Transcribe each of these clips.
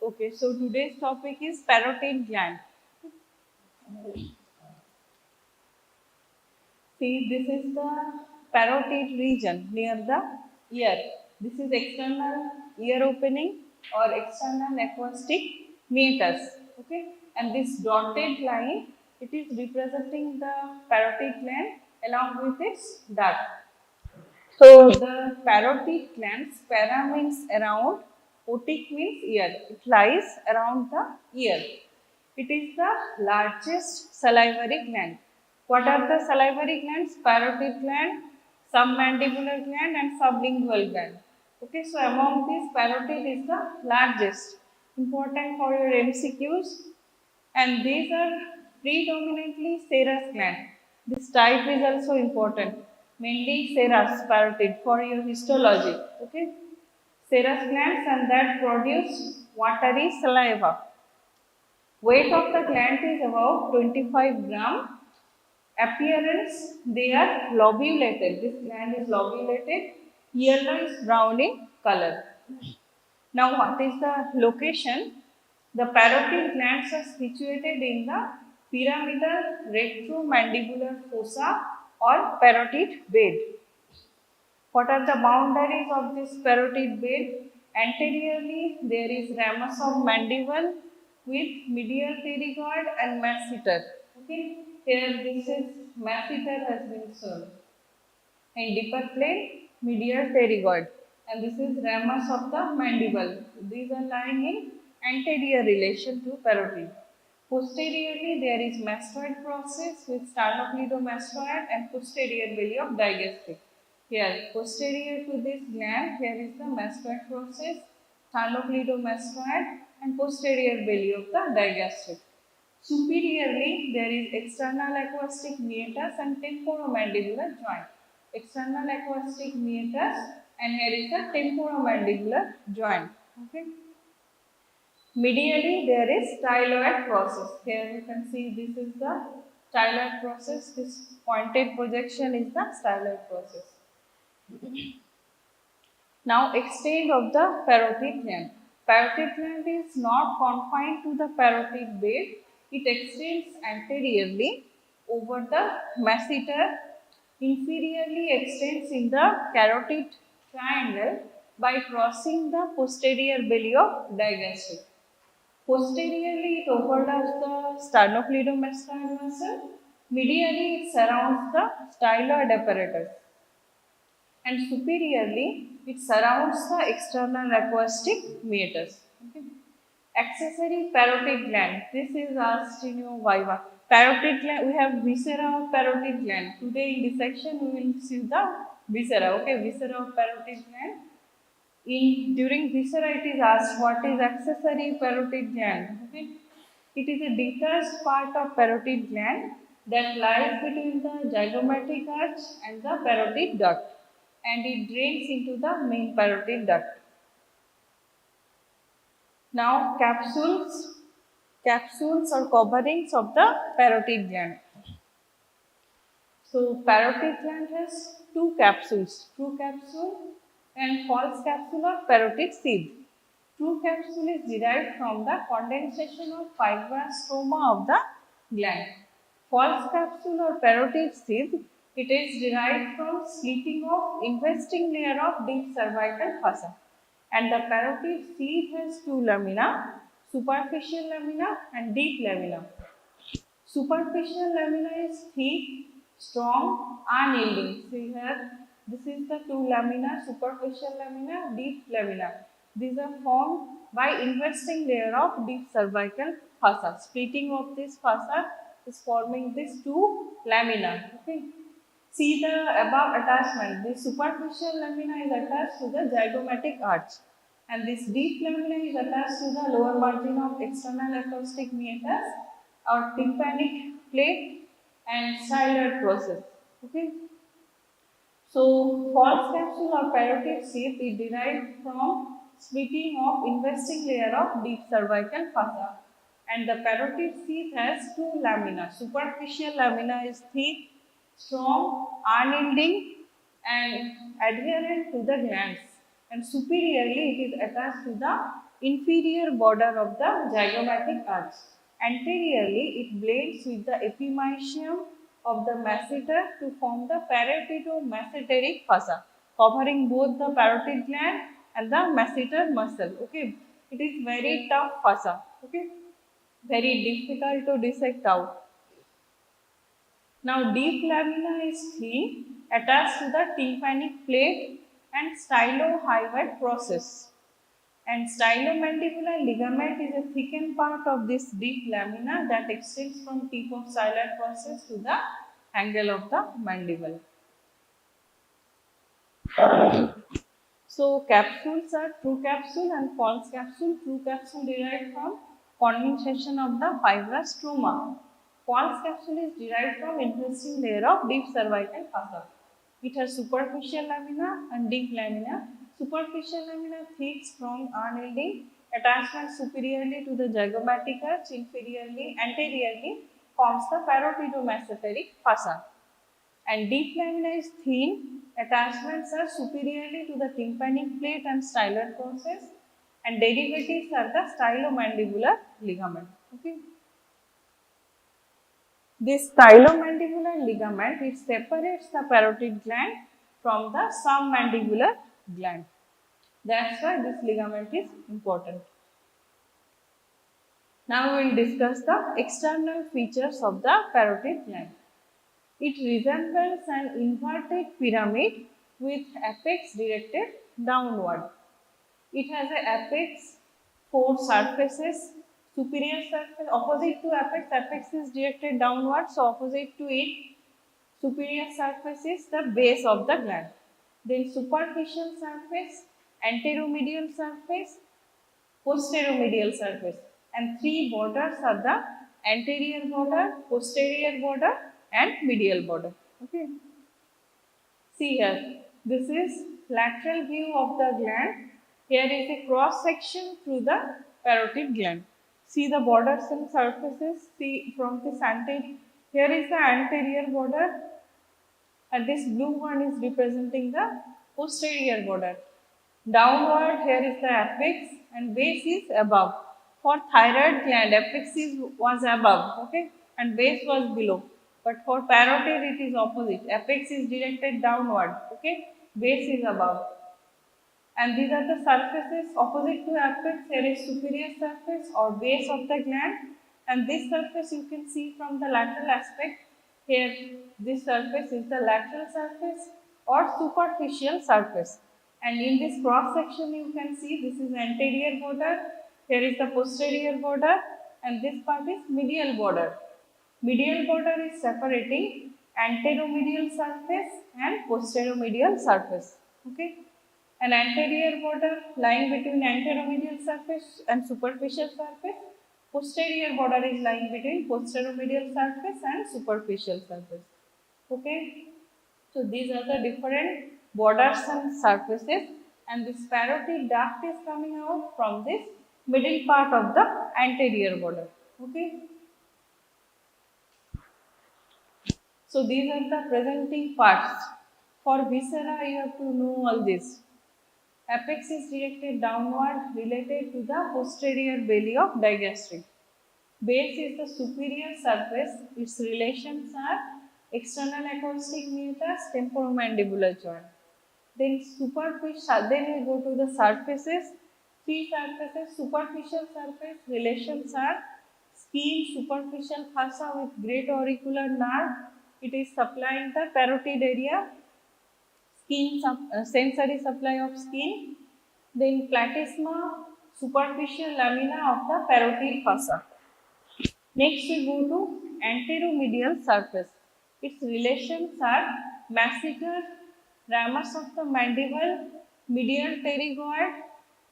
Okay, so today's topic is parotid gland. See, this is the parotid region near the ear. This is external ear opening or external acoustic meatus. Okay, and this dotted line, it is representing the parotid gland along with its duct. So the parotid glands, para means around, otic means ear. It lies around the ear. It is the largest salivary gland. What are the salivary glands? Parotid gland, submandibular gland and sublingual gland. Okay, so among these, parotid is the largest. Important for your MCQs. And these are predominantly serous gland. This type is also important. Mainly serous parotid for your histology. Okay, serous glands and that produce watery saliva. Weight of the gland is about 25 gram. Appearance, they are lobulated. This gland is lobulated. Yellowish brown in color. Now, what is the location? The parotid glands are situated in the pyramidal retromandibular fossa or parotid bed. What are the boundaries of this parotid bed? Anteriorly, there is ramus of mandible with medial pterygoid and masseter. Okay, here this is masseter has been shown. In deeper plane, medial pterygoid, and this is ramus of the mandible. These are lying in anterior relation to parotid. Posteriorly, there is mastoid process with sternocleidomastoid and posterior belly of digastric. Here, posterior to this gland, here is the mastoid process, sternocleidomastoid and posterior belly of the digastric. Superiorly, there is external acoustic meatus and temporomandibular joint. External acoustic meatus and here is the temporomandibular joint. Okay. Medially, there is styloid process. Here you can see this is the styloid process. This pointed projection is the styloid process. Now, extent of the parotid gland. Parotid gland is not confined to the parotid bed. It extends anteriorly over the masseter, inferiorly extends in the carotid triangle by crossing the posterior belly of digastric. Posteriorly, it overlaps the sternocleidomastoid muscle. Medially, it surrounds the styloid apparatus. And superiorly, it surrounds the external acoustic meatus. Okay. Accessory parotid gland. This is asked in your viva. Parotid gland, we have viscera of parotid gland. Today in dissection, we will see the viscera. Okay, viscera of parotid gland. During viscera, it is asked what is accessory parotid gland. Okay, it is a detached part of parotid gland that lies between the zygomatic arch and the parotid duct, and it drains into the main parotid duct. Now, capsules or coverings of the parotid gland. So, parotid gland has two capsules, true capsule and false capsule or parotid sheath. True capsule is derived from the condensation of fibrous stroma of the gland. False capsule or parotid sheath, it is derived from slitting of investing layer of deep cervical fossa. And the parotid sheath has two lamina, superficial lamina and deep lamina. Superficial lamina is thick, strong, unyielding. See here, this is the two lamina, superficial lamina, deep lamina. These are formed by investing layer of deep cervical fossa. Splitting of this fossa is forming these two lamina. Okay. See the above attachment. This superficial lamina is attached to the zygomatic arch, and this deep lamina is attached to the lower margin of external acoustic meatus or tympanic plate and styloid process. Okay. So, false capsule or parotid sheath is derived from splitting of investing layer of deep cervical fossa, and the parotid sheath has two lamina. Superficial lamina is thick, strong, unyielding and adherent to the glands, and superiorly it is attached to the inferior border of the zygomatic arch. Anteriorly, it blends with the epimysium of the masseter to form the parotid-masseteric fossa, covering both the parotid gland and the masseter muscle. Okay, it is very tough fossa. Okay, very difficult to dissect out. Now, deep lamina is thin, attached to the tympanic plate and stylohyoid process. And stylomandibular ligament is a thickened part of this deep lamina that extends from tip of styloid process to the angle of the mandible. So capsules are true capsule and false capsule. True capsule derived from condensation of the fibrous stroma. False capsule is derived from interesting layer of deep cervical fossa. It has superficial lamina and deep lamina. Superficial lamina thick, strong, unyielding, attachment superiorly to the zygomatic arch, anteriorly forms the parotidomasseteric fossa. And deep lamina is thin. Attachments are superiorly to the tympanic plate and styloid process, and derivatives are the stylomandibular ligament. Okay. This stylomandibular ligament, it separates the parotid gland from the submandibular gland. That's why this ligament is important. Now we will discuss the external features of the parotid gland. It resembles an inverted pyramid with apex directed downward. It has an apex, four surfaces, superior surface, opposite to apex, apex is directed downward, so opposite to it, superior surface is the base of the gland. Then superficial surface, anteromedial surface, posteromedial surface, and three borders are the anterior border, posterior border and medial border. Okay. See here, this is lateral view of the gland. Here is a cross section through the parotid gland. See the borders and surfaces. See from this anterior. Here is the anterior border, and this blue one is representing the posterior border. Downward, here is the apex and base is above. For thyroid gland, apex was above, okay, and base was below. But for parotid, it is opposite. Apex is directed downward, okay, base is above. And these are the surfaces opposite to apex. Here is superior surface or base of the gland, and this surface you can see from the lateral aspect. Here, this surface is the lateral surface or superficial surface. And in this cross section, you can see this is anterior border. Here is the posterior border, and this part is medial border. Medial border is separating anteromedial surface and posteromedial surface. Okay. An anterior border lying between anteromedial surface and superficial surface. Posterior border is lying between posteromedial surface and superficial surface. Okay. So these are the different borders and surfaces, and this parotid duct is coming out from this middle part of the anterior border. Okay. So these are the presenting parts. For viscera, you have to know all this. Apex is directed downward related to the posterior belly of digastric. Base is the superior surface. Its relations are external acoustic meatus, temporomandibular joint. Then superficial. Then we go to the surfaces. Three surfaces. Superficial surface relations are skin, superficial fossa with great auricular nerve. It is supplying the parotid area. Skin sensory supply of skin. Then platysma, superficial lamina of the parotid fossa. Next we go to anteromedial surface. Its relations are masseter, ramus of the mandible, medial pterygoid,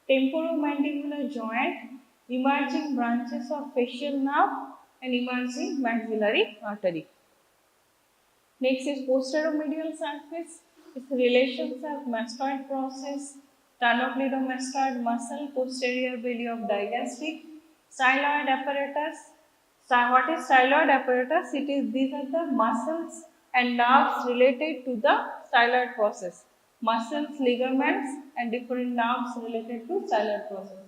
temporomandibular joint, emerging branches of facial nerve and emerging maxillary artery. Next is posteromedial surface. Its relations are mastoid process, sternocleidomastoid muscle, posterior belly of digastric, styloid apparatus. What is styloid apparatus? These are the muscles and nerves related to the styloid process. Muscles, ligaments, and different nerves related to styloid process.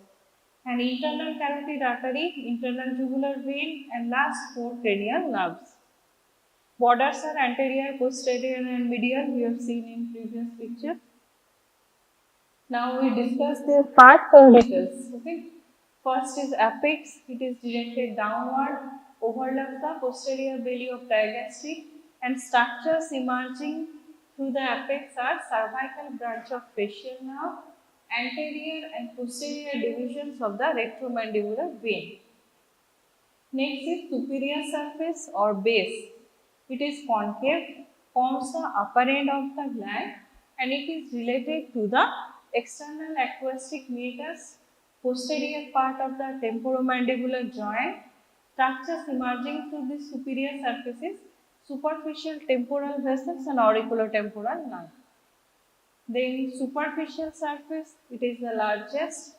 and internal carotid artery, internal jugular vein, and last four cranial nerves. Borders are anterior, posterior, and medial. We have seen in previous picture. Now we discuss their parts and details. Okay. First is apex. It is directed downward, overlaps the posterior belly of digastric, and structures emerging through the apex are cervical branch of facial nerve, anterior and posterior divisions of the retromandibular vein. Next is superior surface or base. It is concave, forms the upper end of the gland, and it is related to the external acoustic meatus, posterior part of the temporomandibular joint. Structures emerging through the superior surfaces, superficial temporal vessels and auriculotemporal nerve. Then superficial surface, it is the largest.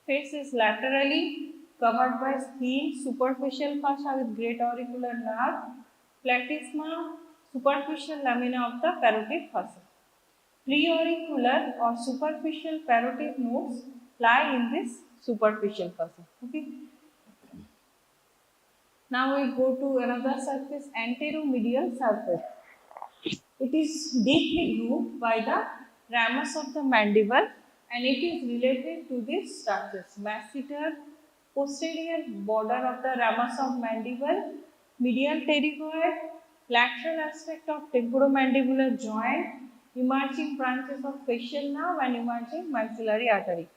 Face is laterally covered by thin superficial fascia with great auricular nerve. Platysma, superficial lamina of the parotid fossa. Preauricular or superficial parotid nodes lie in this superficial fossa. Okay. Now we go to another surface, anteromedial surface. It is deeply grooved by the ramus of the mandible and it is related to these structures. Masseter, posterior border of the ramus of mandible, medial pterygoid, lateral aspect of temporomandibular joint, emerging branches of facial nerve and emerging maxillary artery.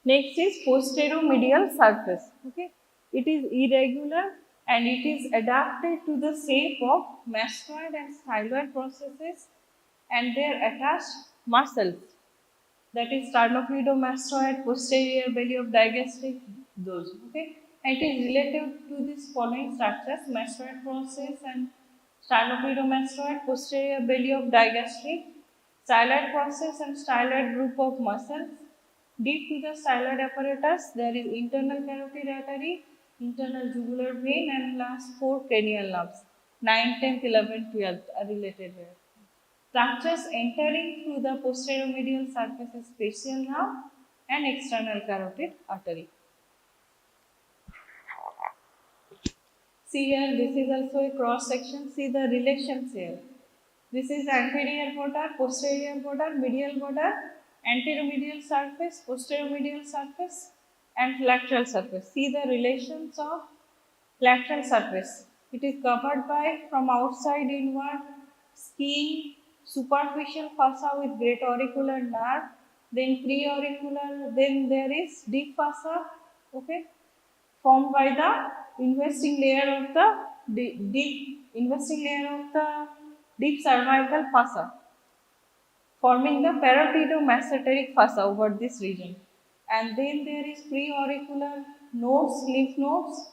Next is posteromedial surface. Okay, it is irregular and it is adapted to the shape of mastoid and styloid processes and their attached muscles. That is sternocleidomastoid, posterior belly of digastric, those. Okay, and it is related to these following structures: mastoid process and sternocleidomastoid, posterior belly of digastric, styloid process and styloid group of muscles. Deep to the styloid apparatus, there is internal carotid artery, internal jugular vein, and last four cranial nerves. 9, 10th, 11th, 12th are related here. Structures entering through the posteromedial surface is facial nerve and external carotid artery. See here, this is also a cross section. See the relations here. This is anterior border, posterior border, medial border, anteromedial surface, posteromedial surface, and lateral surface. See the relations of lateral surface. It is covered by from outside inward skin, superficial fossa with great auricular nerve, then preauricular, then there is deep fossa, okay, formed by the investing layer of the deep cervical fossa, forming the parotidomasseteric fossa over this region. And then there is preauricular nodes, lymph nodes,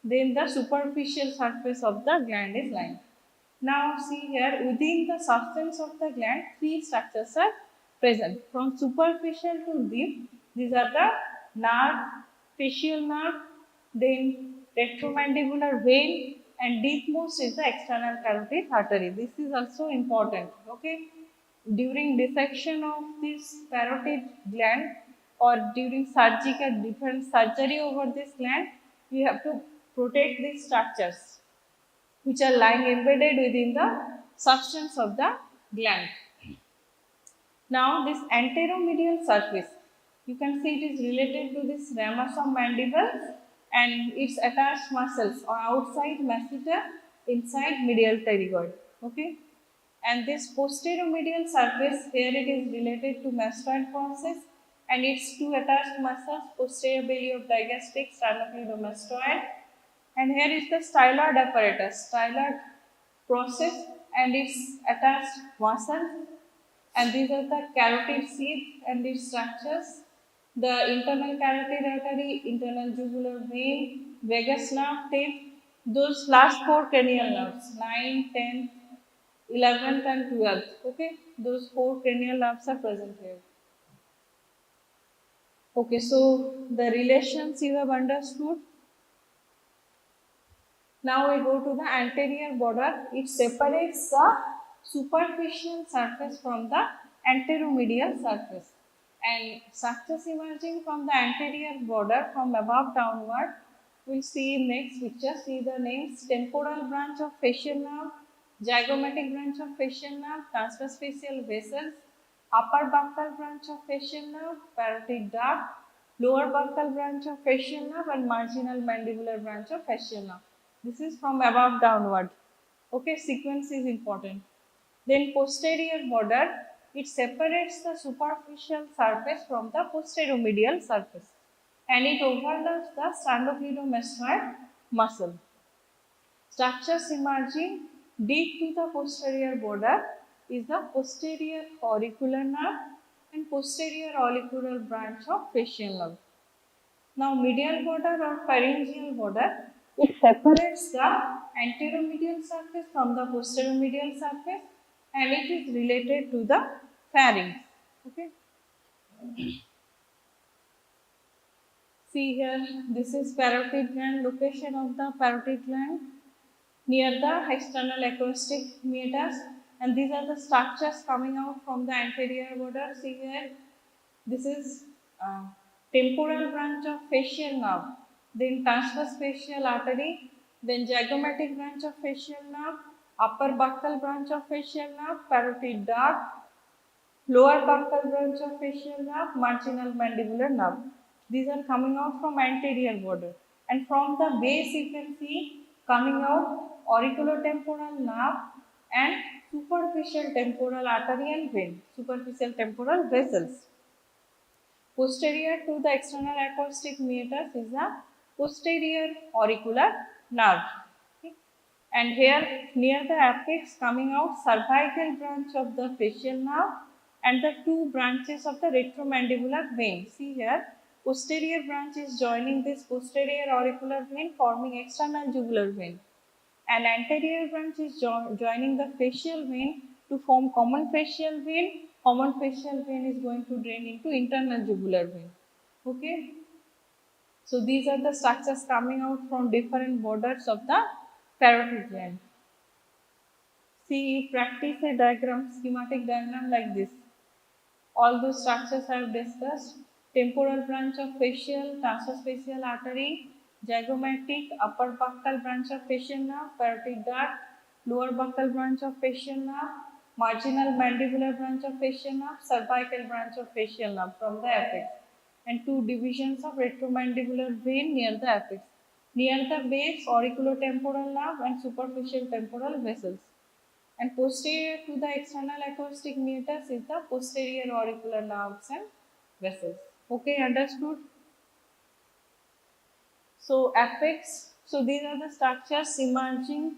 then the superficial surface of the gland is lying. Now see here, within the substance of the gland, three structures are present. From superficial to deep, these are the nerve, facial nerve, then retromandibular vein, and deepmost is the external carotid artery. This is also important. Okay, during dissection of this parotid gland or during surgical different surgery over this gland, you have to protect these structures which are lying embedded within the substance of the gland. Now this anteromedial surface, you can see it is related to this ramus of mandible and its attached muscles on outside masseter, inside medial pterygoid. Okay, and this posteromedial surface here it is related to mastoid process and its two attached muscles, posterior belly of digastric, sternocleidomastoid, and here is the styloid apparatus, styloid process and its attached muscle, and these are the carotid sheath and its structures. The internal carotid artery, internal jugular vein, vagus nerve, tip, those last four cranial nerves, 9, 10, 11th and 12th. Okay, those four cranial nerves are present here. Okay, so the relations you have understood. Now we go to the anterior border. It separates the superficial surface from the anteromedial surface. And structures emerging from the anterior border from above downward. We'll see in next picture. See the names: temporal branch of facial nerve, zygomatic branch of facial nerve, transverse facial vessels, upper buccal branch of facial nerve, parotid duct, lower buccal branch of facial nerve, and marginal mandibular branch of facial nerve. This is from above downward. Okay, sequence is important. Then posterior border, it separates the superficial surface from the posteromedial surface and it overlaps the sternocleidomastoid muscle. Structures emerging deep to the posterior border is the posterior auricular nerve and posterior auricular branch of facial nerve. Now, medial border or pharyngeal border, it separates the anteromedial surface from the posteromedial surface and it is related to the pharynx. Okay. See here, this is parotid gland, location of the parotid gland near the external acoustic meatus, and these are the structures coming out from the anterior border. See here, this is temporal branch of facial nerve, then transverse facial artery, then zygomatic branch of facial nerve, upper buccal branch of facial nerve, parotid duct, lower buccal branch of facial nerve, marginal mandibular nerve. These are coming out from anterior border. And from the base you can see coming out auriculotemporal nerve and superficial temporal artery and vein, superficial temporal vessels. Posterior to the external acoustic meatus is the posterior auricular nerve. Okay. And here near the apex coming out cervical branch of the facial nerve and the two branches of the retromandibular vein. See here, posterior branch is joining this posterior auricular vein forming external jugular vein. And anterior branch is joining the facial vein to form common facial vein. Common facial vein is going to drain into internal jugular vein. Okay. So these are the structures coming out from different borders of the parotid gland. See, practice a diagram, schematic diagram like this. All those structures I have discussed. Temporal branch of facial, transverse facial artery, zygomatic, upper buccal branch of facial nerve, parotid duct, lower buccal branch of facial nerve, marginal mandibular branch of facial nerve, cervical branch of facial nerve from the apex, and two divisions of retromandibular vein near the apex. Near the base, auriculotemporal nerve and superficial temporal vessels. And posterior to the external acoustic meatus is the posterior auricular nerves and vessels. Okay, understood? So apex, so these are the structures emerging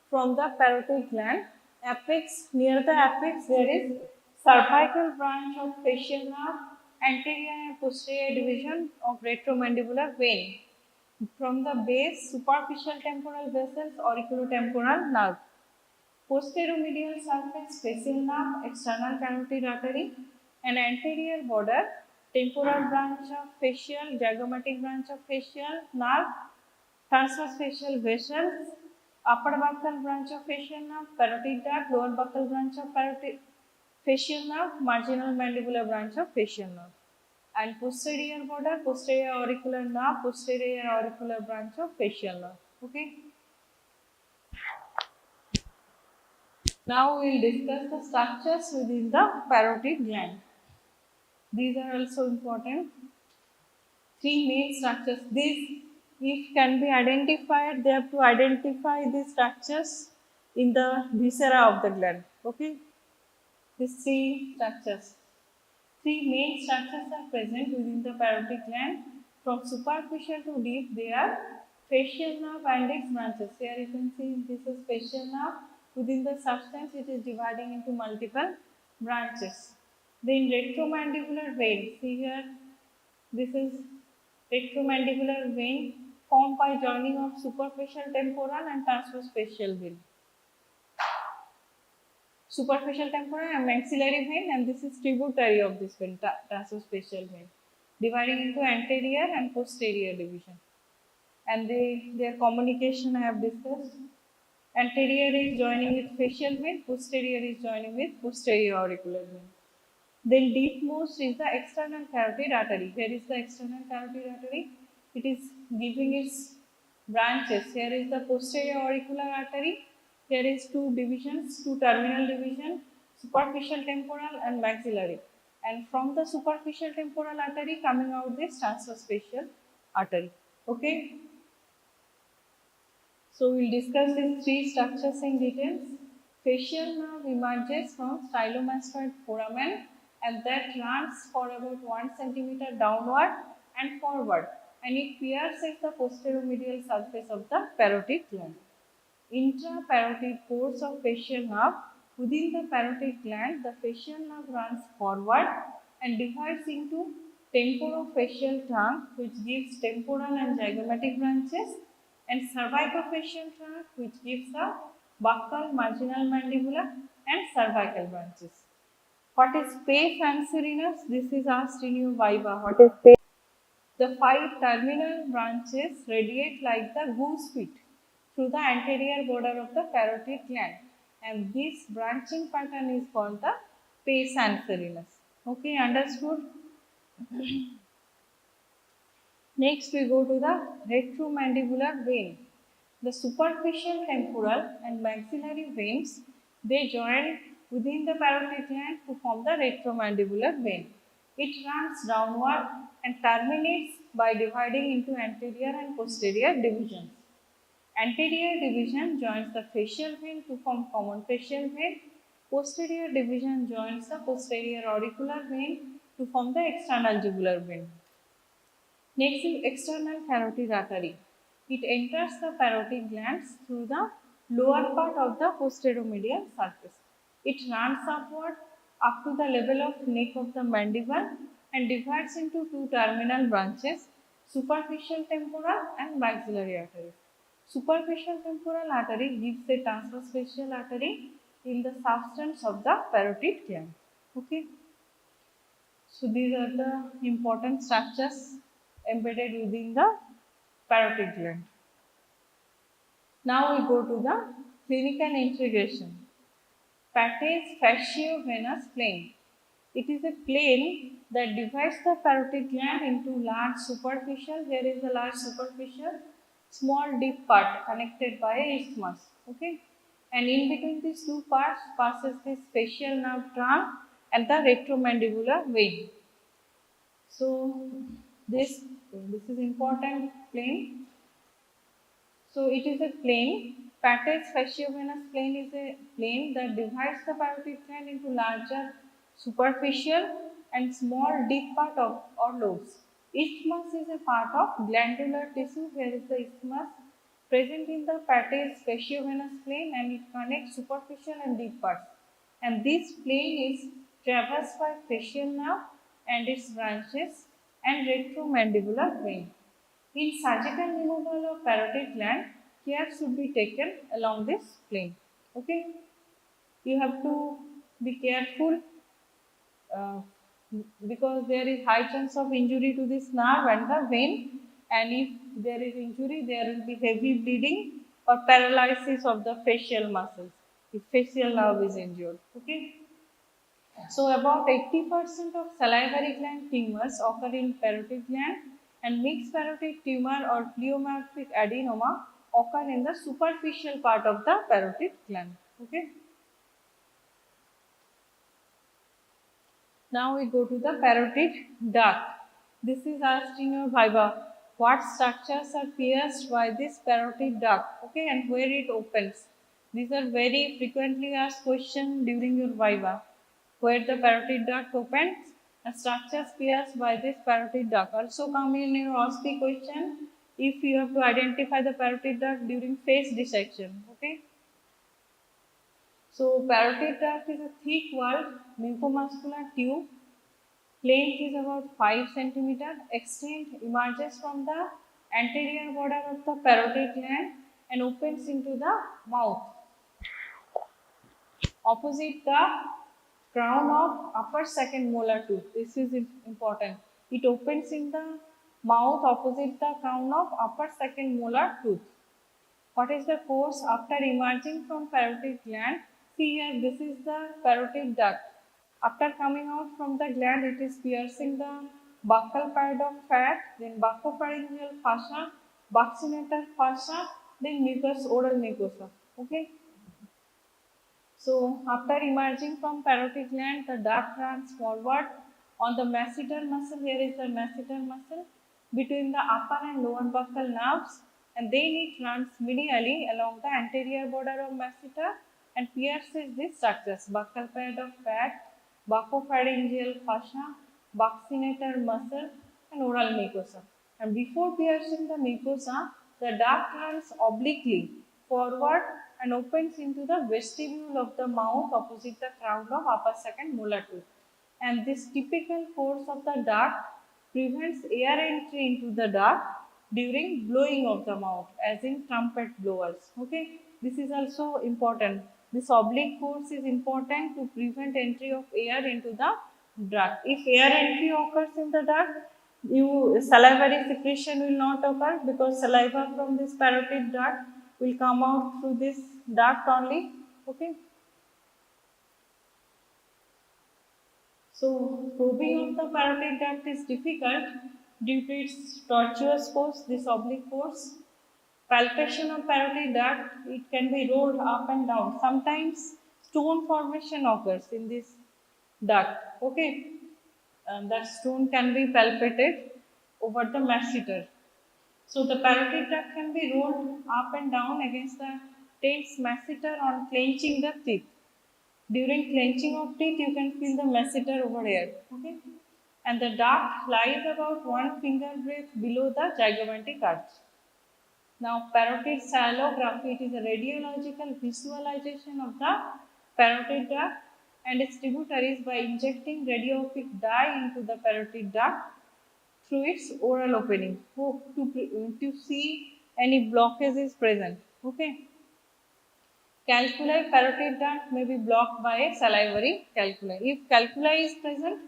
from the parotid gland. Apex, near the apex there is cervical branch of facial nerve, anterior and posterior division of retromandibular vein. From the base, superficial temporal vessels, auriculotemporal nerve. Posteromedial surface, facial nerve, external carotid artery, and anterior border, temporal branch of facial, zygomatic branch of facial nerve, transverse facial vessels, upper buccal branch of facial nerve, parotid duct, lower buccal branch of parotid facial nerve, marginal mandibular branch of facial nerve. And posterior border, posterior auricular nerve, posterior auricular branch of facial nerve. Okay. Now we will discuss the structures within the parotid gland. These are also important. Three main structures. These, if can be identified, they have to identify these structures in the viscera of the gland. Okay. These three structures. Three main structures are present within the parotid gland. From superficial to deep, they are facial nerve and its branches. Here you can see this is facial nerve. Within the substance, it is dividing into multiple branches. Then retromandibular vein. See here, this is retromandibular vein formed by joining of superficial temporal and transverse facial vein. Superficial temporal and maxillary vein, and this is tributary of this vein, transverse facial vein, dividing into anterior and posterior division. And their communication I have discussed. Anterior is joining with facial vein, posterior is joining with posterior auricular vein. Then deepmost is the external carotid artery. Here is the external carotid artery. It is giving its branches. Here is the posterior auricular artery. Here is two divisions, two terminal division, superficial temporal and maxillary. And from the superficial temporal artery coming out this transverse facial artery. Okay. So we'll discuss these three structures in details. Facial nerve emerges from stylomastoid foramen and that runs for about 1 centimeter downward and forward, and it pierces the posteromedial surface of the parotid gland. Intraparotid course of facial nerve. Within the parotid gland, the facial nerve runs forward and divides into temporofacial trunk, which gives temporal and zygomatic branches, and cervicofacial trunk, which gives the buccal, marginal mandibular, and cervical branches. What is pes anserinus? This is asked in your viva. What is pes? The five terminal branches radiate like the goose feet through the anterior border of the parotid gland, and this branching pattern is called the pes anserinus. Okay, understood? Next, we go to the retromandibular vein. The superficial temporal and maxillary veins, they join within the parotid gland to form the retromandibular vein. It runs downward and terminates by dividing into anterior and posterior divisions. Anterior division joins the facial vein to form common facial vein. Posterior division joins the posterior auricular vein to form the external jugular vein. Next is external carotid artery. It enters the parotid glands through the lower part of the posteromedial surface. It runs upward up to the level of neck of the mandible and divides into two terminal branches, superficial temporal and maxillary arteries. Superficial temporal artery gives a transverse facial artery in the substance of the parotid gland. Okay. So these are the important structures embedded within the parotid gland. Now we go to the clinical integration. Pate's fasciovenous plane. It is a plane that divides the parotid gland into large superficial, here is the large superficial, small deep part connected by a isthmus. Okay, and in between these two parts passes this facial nerve trunk and the retromandibular vein. So this is important plane. So it is a plane. Pate's fasciovenous plane is a plane that divides the parotid gland into larger superficial and small deep part of or lobes. Isthmus is a part of glandular tissue. Here is the isthmus present in the Pate's fasciovenous plane, and it connects superficial and deep parts. And this plane is traversed by facial nerve and its branches and retromandibular vein. In surgical removal of parotid gland, care should be taken along this plane. Okay, you have to be careful uh, because there is high chance of injury to this nerve and the vein, and if there is injury, there will be heavy bleeding or paralysis of the facial muscles if facial nerve is injured. Okay. So about 80% of salivary gland tumors occur in parotid gland, and mixed parotid tumor or pleomorphic adenoma occur in the superficial part of the parotid gland. Okay. Now we go to the parotid duct. This is asked in your viva. What structures are pierced by this parotid duct? Okay, and where it opens. These are very frequently asked questions during your viva. Where the parotid duct opens and structures pierced by this parotid duct. Also come in your OSCE question if you have to identify the parotid duct during face dissection. Okay. So parotid duct is a thick walled mucomuscular tube. Length is about 5 centimeter. Extent emerges from the anterior border of the parotid gland and opens into the mouth opposite the crown of upper second molar tooth. This is important. It opens in the mouth opposite the crown of upper second molar tooth. What is the course after emerging from parotid gland? See here, this is the parotid duct. After coming out from the gland, it is piercing the buccal pad of fat, then buccopharyngeal fascia, buccinator fascia, then mucus, oral mucosa. Okay. So after emerging from parotid gland, the duct runs forward on the masseter muscle. Here is the masseter muscle between the upper and lower buccal nerves, and then it runs medially along the anterior border of masseter and pierces these structures: buccal pad of fat, buccopharyngeal fascia, buccinator muscle, and oral mucosa. And before piercing the mucosa, the duct runs obliquely forward and opens into the vestibule of the mouth opposite the crown of upper second molar tooth. And this typical course of the duct prevents air entry into the duct during blowing of the mouth, as in trumpet blowers. Okay, this is also important. This oblique course is important to prevent entry of air into the duct. If air entry occurs in the duct, salivary secretion will not occur, because saliva from this parotid duct will come out through this duct only. Okay. So probing of the parotid duct is difficult due to its tortuous course, this oblique course. Palpation of parotid duct, it can be rolled up and down. Sometimes stone formation occurs in this duct. Okay, and that stone can be palpated over the masseter. So the parotid duct can be rolled up and down against the tense masseter on clenching the teeth. During clenching of teeth, you can feel the masseter over here. Okay, and the duct lies about 1 finger breadth below the zygomatic arch. Now, parotid scalography, it is a radiological visualization of the parotid duct and its tributaries by injecting radiopaque dye into the parotid duct through its oral opening to see any blockage is present. Okay. Calculi parotid duct may be blocked by a salivary calculi. If calculi is present,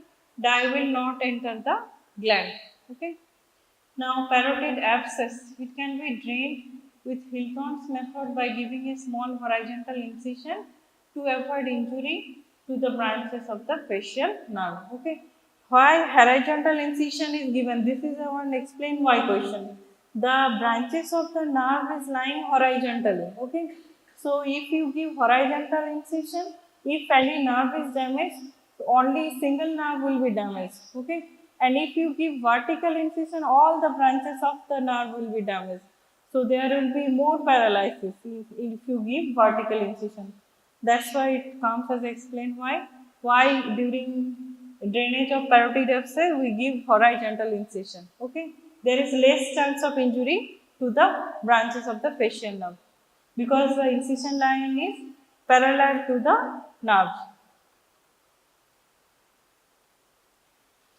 dye will not enter the gland. Okay. Now, parotid abscess, it can be drained with Hilton's method by giving a small horizontal incision to avoid injury to the branches of the facial nerve. Okay. Why horizontal incision is given? This is a one explain why question. The branches of the nerve is lying horizontally. Okay. So, if you give horizontal incision, if any nerve is damaged, only single nerve will be damaged. Okay. And if you give vertical incision, all the branches of the nerve will be damaged. So there will be more paralysis if you give vertical incision. That's why it comes as explained why during drainage of parotid abscess we give horizontal incision. Okay, there is less chance of injury to the branches of the facial nerve because the incision line is parallel to the nerves.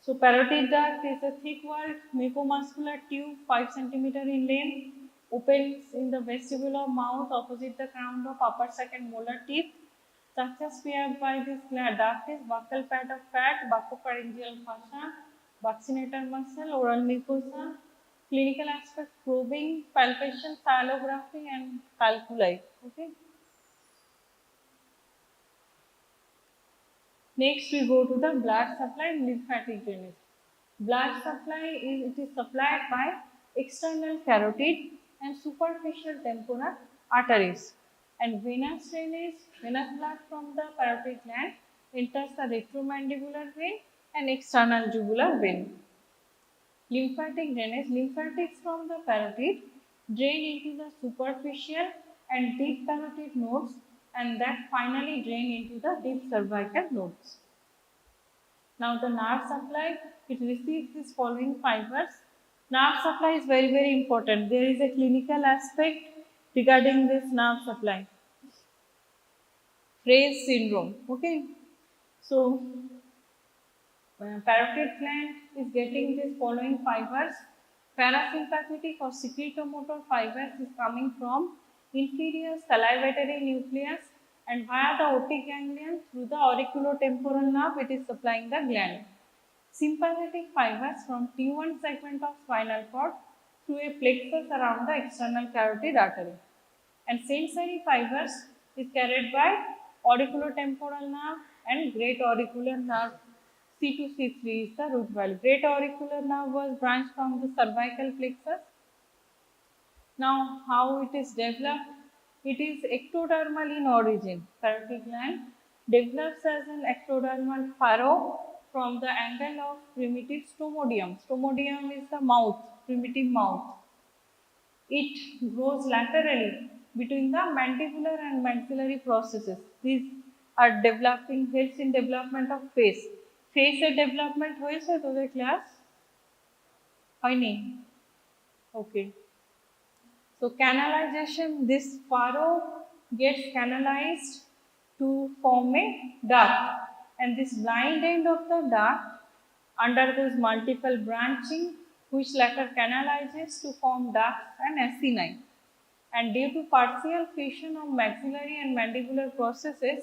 So parotid duct is a thick-walled mucomuscular tube 5 cm in length, opens in the vestibule of mouth opposite the crown of upper second molar teeth. Structures paired by this duct is buccal pad of fat, buccopharyngeal fascia, buccinator muscle, oral mucosa. Clinical aspect: probing, palpation, scalography, and calculi. Okay. Next, we go to the blood supply and lymphatic drainage. Blood supply is supplied by external carotid and superficial temporal arteries, and venous drainage, venous blood from the parotid gland enters the retromandibular vein and external jugular vein. Lymphatic drainage, lymphatics from the parotid drain into the superficial and deep parotid nodes, and that finally drain into the deep cervical nodes. Now the nerve supply, it receives these following fibers. Nerve supply is very important. There is a clinical aspect regarding this nerve supply. Fraze syndrome. Okay. So parotid gland is getting these following fibers. Parasympathetic or secretomotor fibers is coming from inferior salivatory nucleus, and via the otic ganglion through the auriculotemporal nerve it is supplying the gland. Sympathetic fibers from T1 segment of spinal cord through a plexus around the external carotid artery. And sensory fibers is carried by auriculotemporal nerve and great auricular nerve. C2, C3 is the root valve. Great auricular nerve was branched from the cervical plexus. Now, how it is developed? It is ectodermal in origin. Parotid gland develops as an ectodermal furrow from the angle of primitive stomodium. Stomodium is the mouth, primitive mouth. It grows laterally between the mandibular and maxillary processes. These are developing, helps in development of face. Face এর development হয়েছে তোদের class? হয়নি? Okay. So canalization, this furrow gets canalized to form a duct, and this blind end of the duct undergoes multiple branching which later canalizes to form ducts and acini. And due to partial fission of maxillary and mandibular processes,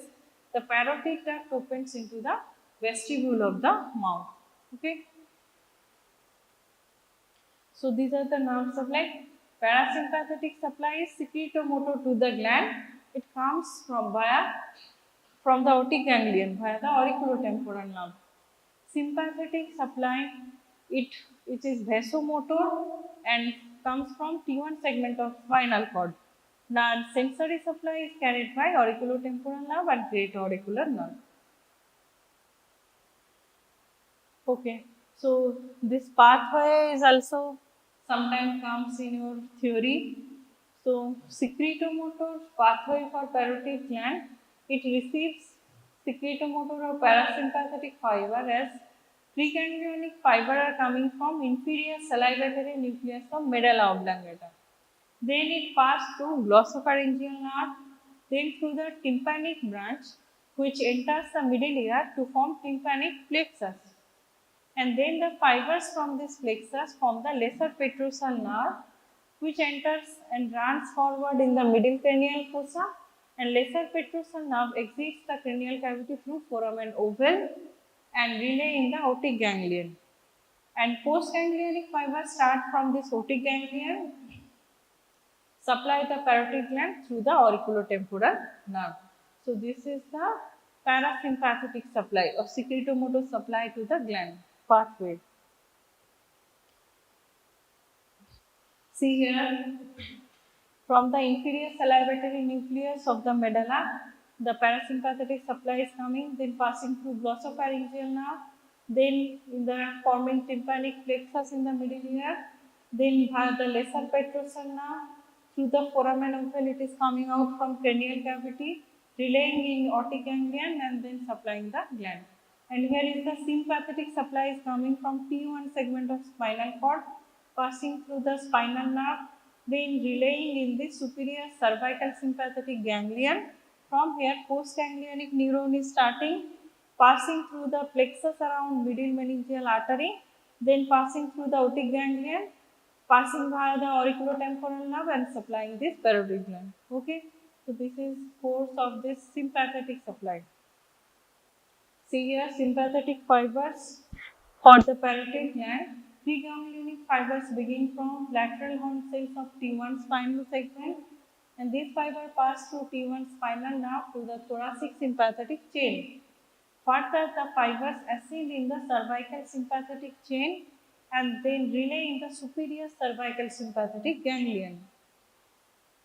the parotid duct opens into the vestibule of the mouth. Okay. So these are the nerve supply. Parasympathetic supply is secretomotor to the gland. It comes from the otic ganglion via the auriculotemporal nerve. Sympathetic supply, it is vasomotor and comes from T1 segment of spinal cord. Now sensory supply is carried by auriculotemporal nerve and great auricular nerve. Okay, so this pathway is also sometimes comes in your theory. So secretomotor pathway for parotid gland, it receives secretomotor or parasympathetic fiber as preganglionic fiber are coming from inferior salivatory nucleus of medulla oblongata. Then it passed through glossopharyngeal nerve, then through the tympanic branch which enters the middle ear to form tympanic plexus. And then the fibers from this plexus form the lesser petrosal nerve which enters and runs forward in the middle cranial fossa, and lesser petrosal nerve exits the cranial cavity through foramen ovale and relay in the otic ganglion. And postganglionic fibers start from this otic ganglion, supply the parotid gland through the auriculotemporal nerve. So this is the parasympathetic supply or secretomotor supply to the gland pathway. See here, from the inferior salivatory nucleus of the medulla, the parasympathetic supply is coming, then passing through glossopharyngeal nerve, then in the forming tympanic plexus in the middle ear, then via the lesser petrosal nerve, through the foramen ovale it is coming out from cranial cavity, relaying in otic ganglion and then supplying the gland. And here is the sympathetic supply is coming from T1 segment of spinal cord, passing through the spinal nerve, then relaying in the superior cervical sympathetic ganglion. From here, postganglionic neuron is starting, passing through the plexus around middle meningeal artery, then passing through the otic ganglion, passing via the auriculotemporal nerve and supplying this parotid gland. Okay, so this is course of this sympathetic supply. See here, sympathetic fibers for the parotid gland. Preganglionic fibers begin from lateral horn cells of T1 spinal segment, and these fibers pass through T1 spinal nerve to the thoracic sympathetic chain. Further, the fibers ascend in the cervical sympathetic chain and then relay in the superior cervical sympathetic ganglion.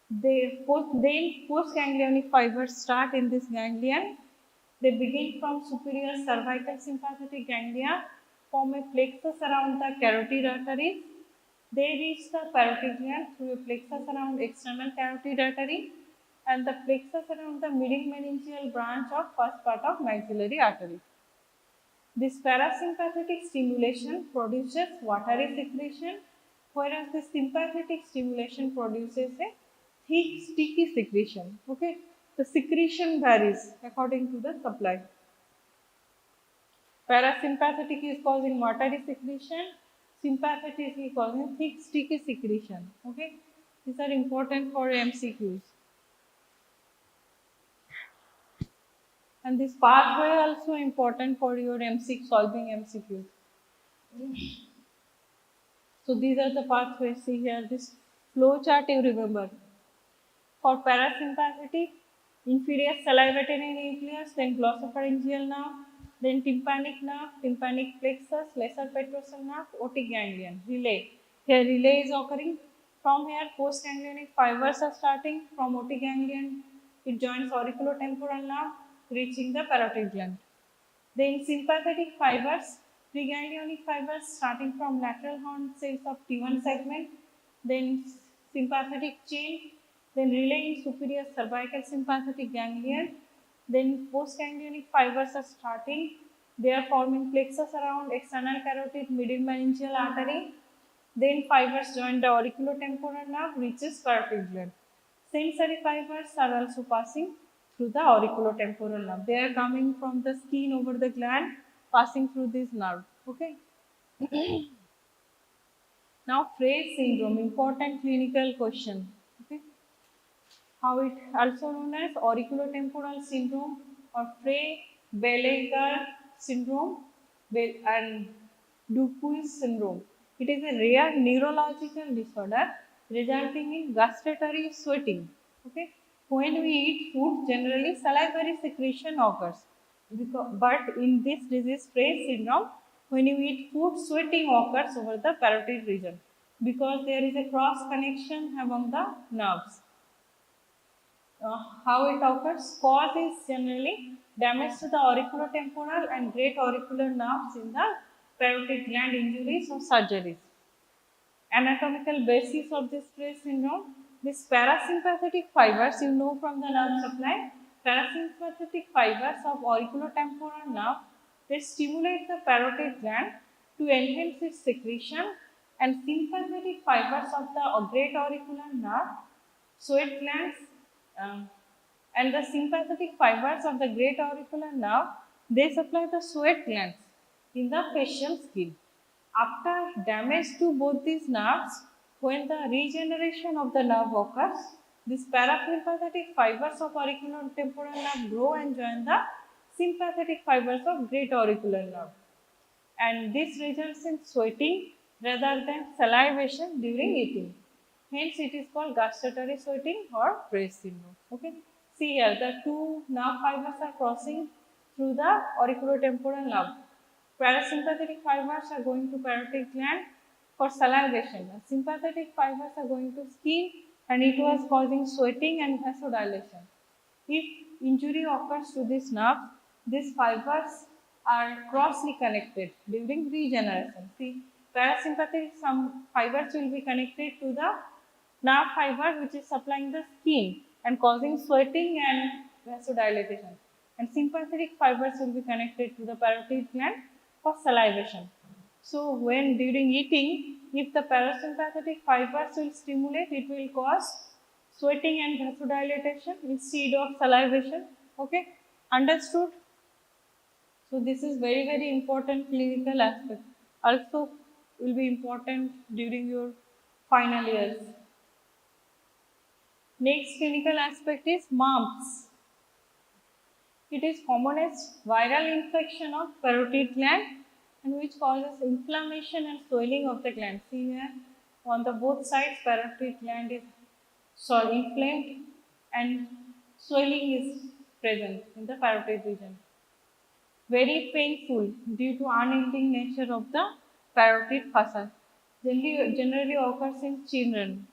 Then postganglionic fibers start in this ganglion. They begin from superior cervical sympathetic ganglia, form a plexus around the carotid arteries. They reach the parotid gland through a plexus around external carotid artery and the plexus around the middle meningeal branch of first part of maxillary artery. This parasympathetic stimulation produces watery secretion, whereas the sympathetic stimulation produces a thick, sticky secretion. Okay, the secretion varies according to the supply. Parasympathetic is causing watery secretion, sympathetic is causing thick, sticky secretion. Okay, these are important for MCQs. And this pathway also important for your solving MCQs. So these are the pathways. See here, this flow chart you remember. For parasympathetic, inferior salivatory nucleus, then glossopharyngeal nerve, then tympanic nerve, tympanic plexus, lesser petrosal nerve, otic ganglion, relay. Here relay is occurring. From here postganglionic fibers are starting from otic ganglion. It joins auriculotemporal nerve, reaching the parotid gland. Then sympathetic fibers, preganglionic fibers starting from lateral horn cells of T1 segment, then sympathetic chain, then relay in superior cervical sympathetic ganglion, then postganglionic fibers are starting. They are forming plexus around external carotid middle meningeal artery. Then fibers join the auriculotemporal nerve, reaches parotid gland. Sensory fibers are also passing through the auriculotemporal nerve. They are coming from the skin over the gland, passing through this nerve. Okay. Now, Frey syndrome, important clinical question. Okay. How it also known as auriculotemporal syndrome or Frey-Belanger syndrome and Dupuis syndrome. It is a rare neurological disorder resulting in gustatory sweating. Okay, when we eat food, generally salivary secretion occurs. But in this disease, Frey syndrome, when you eat food, sweating occurs over the parotid region because there is a cross connection among the nerves. How it occurs? Cause is generally damage to the auriculotemporal and great auricular nerves in the parotid gland injuries or surgeries. Anatomical basis of this Frey syndrome. These parasympathetic fibers, you know from the nerve supply, parasympathetic fibers of auriculotemporal nerve, they stimulate the parotid gland to enhance its secretion, and sympathetic fibers of the great auricular nerve, sweat glands, um, and the sympathetic fibers of the great auricular nerve, they supply the sweat glands in the facial skin. After damage to both these nerves, when the regeneration of the nerve occurs, these parasympathetic fibers of auriculotemporal nerve grow and join the sympathetic fibers of great auricular nerve. And this results in sweating rather than salivation during eating. Hence, it is called gustatory sweating or Frey syndrome. Okay. See here, the two nerve fibers are crossing through the auriculotemporal nerve. Parasympathetic fibers are going to parotid gland for salivation. Sympathetic fibers are going to skin, and it was causing sweating and vasodilation. If injury occurs to this nerve, these fibers are crossly connected during regeneration. See, parasympathetic some fibers will be connected to the nerve fiber which is supplying the skin and causing sweating and vasodilatation. And sympathetic fibers will be connected to the parotid gland for salivation. So, when during eating, if the parasympathetic fibers will stimulate, it will cause sweating and vasodilatation instead of salivation. Okay, understood? So, this is very important clinical aspect. Also, will be important during your final years. Next clinical aspect is mumps. It is commonest viral infection of parotid gland and which causes inflammation and swelling of the gland. See here on the both sides parotid gland is inflamed and swelling is present in the parotid region. Very painful due to unyielding nature of the parotid fossa. Generally occurs in children.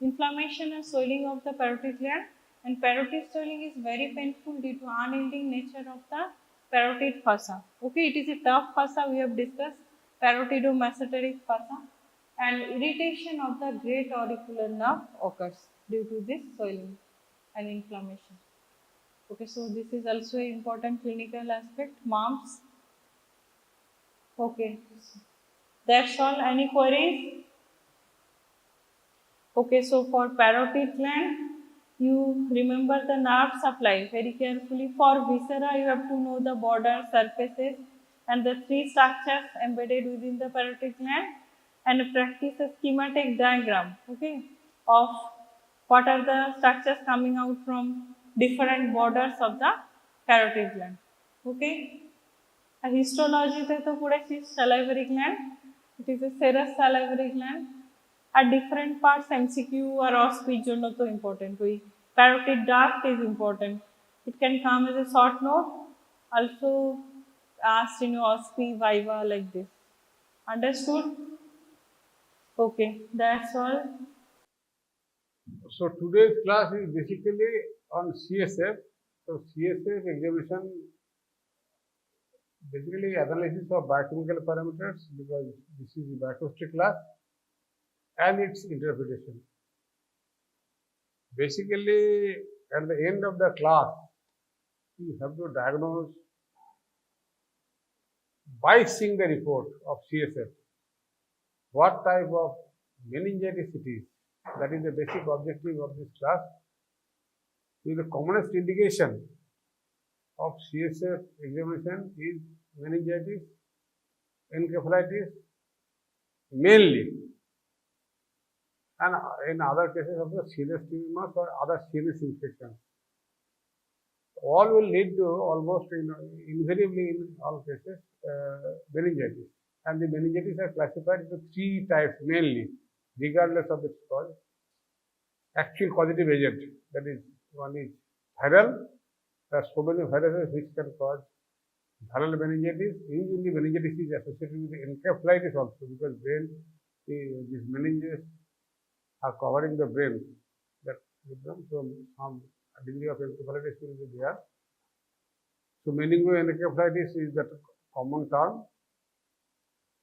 Inflammation and swelling of the parotid gland, and parotid swelling is very painful due to unyielding nature of the parotid fossa. Okay, it is a tough fossa we have discussed, parotidomesenteric fossa, and irritation of the great auricular nerve occurs due to this swelling and inflammation. Okay, so this is also an important clinical aspect, mumps. Okay, that's all. Any queries? Okay, so for parotid gland, you remember the nerve supply very carefully. For viscera, you have to know the border, surfaces, and the three structures embedded within the parotid gland, and practice a schematic diagram, okay, of what are the structures coming out from different borders of the parotid gland, okay. R histology तो पूरा चीज salivary gland, it is a serous salivary gland. R different parts MCQ R OSP জন্য তো important ওই Parotid duct is important. It can come as a short note, also asked in your OSCE, Viva like this. Understood? Okay, that's all. So today's class is basically on CSF. So CSF examination, basically analysis of biochemical parameters, because this is the biochemistry class, and its interpretation. Basically, at the end of the class, you have to diagnose by seeing the report of CSF what type of meningitis it is. That is the basic objective of this class. The commonest indication of CSF examination is meningitis, encephalitis, mainly, and in other cases of the serious tumors or other serious infections. All will lead to almost invariably in all cases meningitis. And the meningitis are classified into three types mainly, regardless of its cause. Actual causative agent, that is, one is viral. There are so many viruses which can cause viral meningitis. Usually meningitis is associated with encephalitis also, because brain, these meninges are covering the brain. That with them, so some degree of encephalitis will be there. So meningoencephalitis is the common term.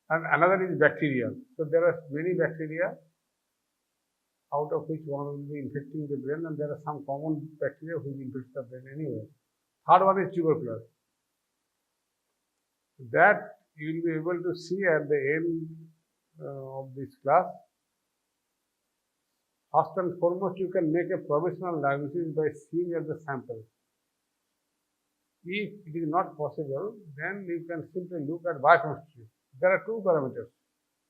And another is bacteria. So there are many bacteria, out of which one will be infecting the brain, and there are some common bacteria which infect the brain anyway. Third one is tuberculosis. That you will be able to see at the end of this class. First and foremost, you can make a provisional diagnosis by seeing at the sample. If it is not possible, then you can simply look at biochemistry. There are two parameters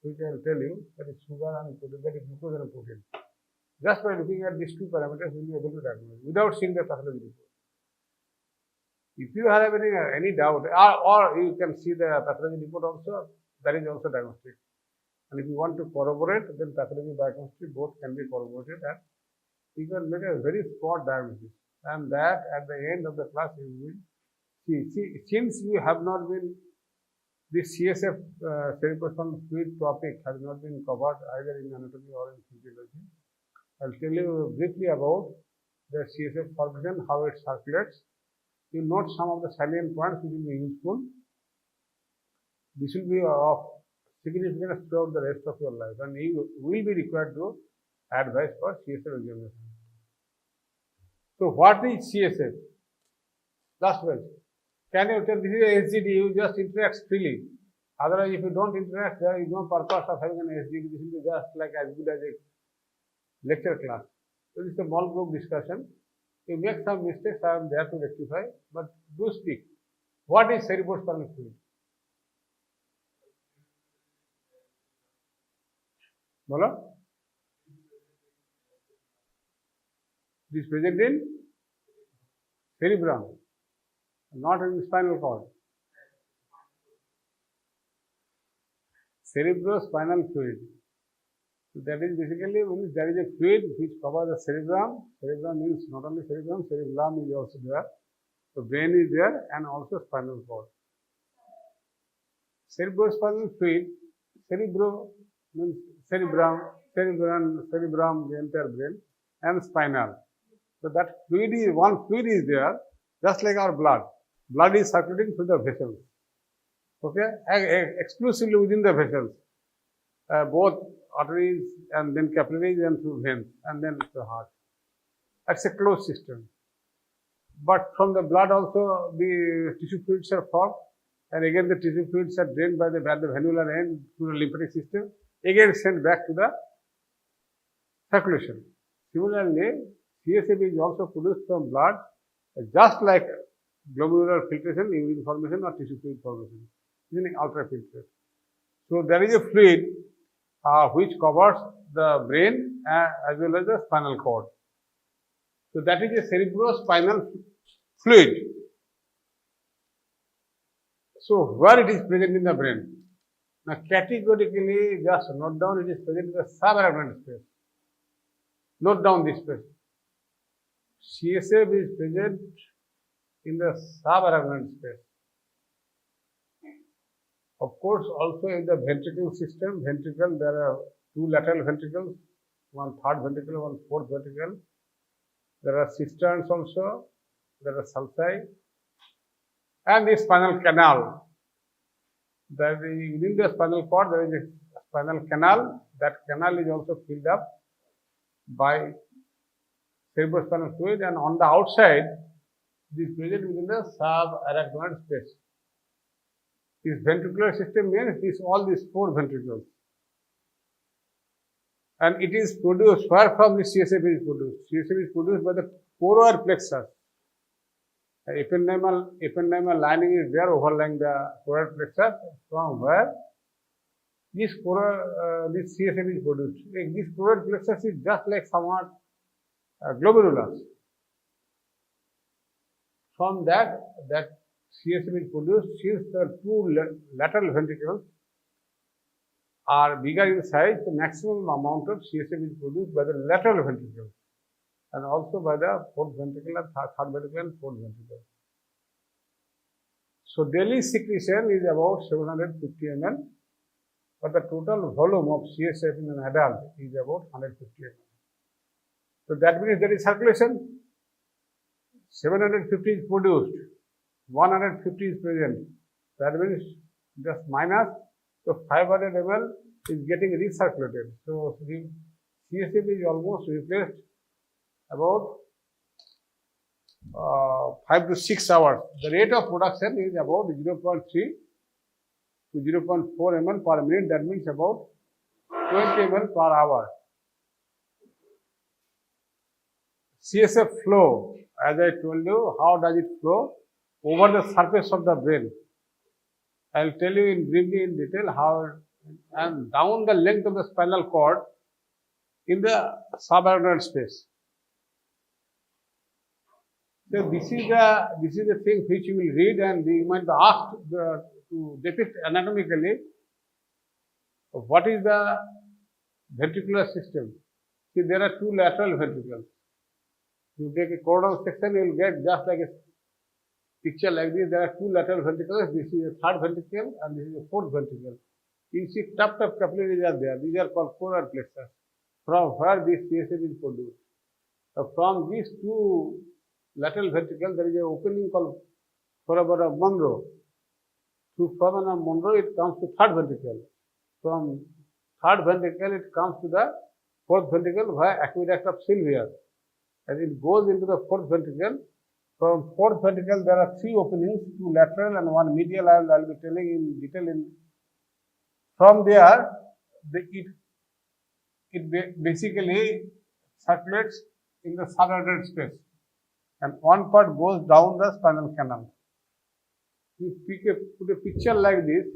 which I will tell you, that is sugar and protein, that is glucose and protein. Just by looking at these two parameters, you will be able to diagnose without seeing the pathology report. If you have any doubt, or you can see the pathology report also, that is also diagnostic. And if you want to corroborate, then pathology and biochemistry both can be corroborated, and you can make a very spot diagnosis. And that at the end of the class you will see. Since you have not been, this CSF cerebrospinal fluid topic has not been covered either in anatomy or in physiology. I will tell you briefly about the CSF formation, how it circulates. You note some of the salient points which will be useful. This will be of significance throughout the rest of your life, and you will be required to advise for CSF examination. So what is CSF? Last one. Can you tell this is a SGD, you just interact freely. Otherwise, if you don't interact, there is no purpose of having an SGD. This will be just like as good as a lecture class. So this is a small group discussion. You make some mistakes, I am there to rectify, but do speak. What is cerebrospinal fluid? Bolo? This is present in cerebrum, not in the spinal cord. Cerebrospinal fluid. So that is basically means there is a fluid which covers the cerebrum. Cerebrum means not only cerebrum, cerebellum is also there. So brain is there and also spinal cord. Cerebrospinal fluid, cerebro means cerebrum, the entire brain, and spinal. So that fluid is, one fluid is there, just like our blood. Blood is circulating through the vessels. Okay, exclusively within the vessels, both arteries and then capillaries and through veins and then the heart. That's a closed system. But from the blood also the tissue fluids are formed, and again the tissue fluids are drained by the venular end through the lymphatic system, again sent back to the circulation. Similarly, CSF is also produced from blood, just like glomerular filtration, urine formation or tissue fluid formation, using ultrafiltrate. So there is a fluid which covers the brain as well as the spinal cord. So that is a cerebrospinal fluid. So where it is present in the brain? Now categorically, just note down, it is present in the subarachnoid space. Note down this space. CSF is present in the subarachnoid space. Of course, also in the ventricle system, there are two lateral ventricles, one third ventricle, one fourth ventricle. There are cisterns also, there are sulci, and the spinal canal. Within the spinal cord, there is a spinal canal. That canal is also filled up by cerebrospinal fluid, and on the outside, this is present within the subarachnoid space. This ventricular system means all these four ventricles. And it is produced, where from the CSF is produced? CSF is produced by the choroid plexus. The ependymal lining is there overlying the choroid plexus, from where this CSF is produced. This choroid plexus is just like somewhat glomerulus. From that CSF is produced, since the two lateral ventricles are bigger in size, the maximum amount of CSF is produced by the lateral ventricle and also by the fourth ventricle and third ventricle and fourth ventricle. So daily secretion is about 750 ml, but the total volume of CSF in an adult is about 150 ml. So that means there is circulation. 750 is produced, 150 is present. That means just minus, so 500 ml is getting recirculated. So the CSF is almost replaced about 5 to 6 hours. The rate of production is about 0.3 to 0.4 ml per minute. That means about 20 ml per hour. CSF flow, as I told you, how does it flow? Over the surface of the brain. I will tell you briefly in detail how, and down the length of the spinal cord in the subarachnoid space. So this is the thing which you will read, and you might be asked to depict anatomically what is the ventricular system. See, there are two lateral ventricles. You take a coronal section, you will get just like a picture like this. There are two lateral ventricles. This is a third ventricle and this is a fourth ventricle. You see tough capillaries are there. These are called choroid plexus, from where this CSF is produced. From these two lateral ventricles, there is an opening called foramen Monro. Through foramen Monro, it comes to third ventricle. From third ventricle, it comes to the fourth ventricle via aqueduct of Sylvius. As it goes into the fourth ventricle, from fourth ventricle there are three openings, two lateral and one medial. I will be telling in detail. From there, it basically circulates in the subarachnoid space, and one part goes down the spinal canal. You put a picture like this.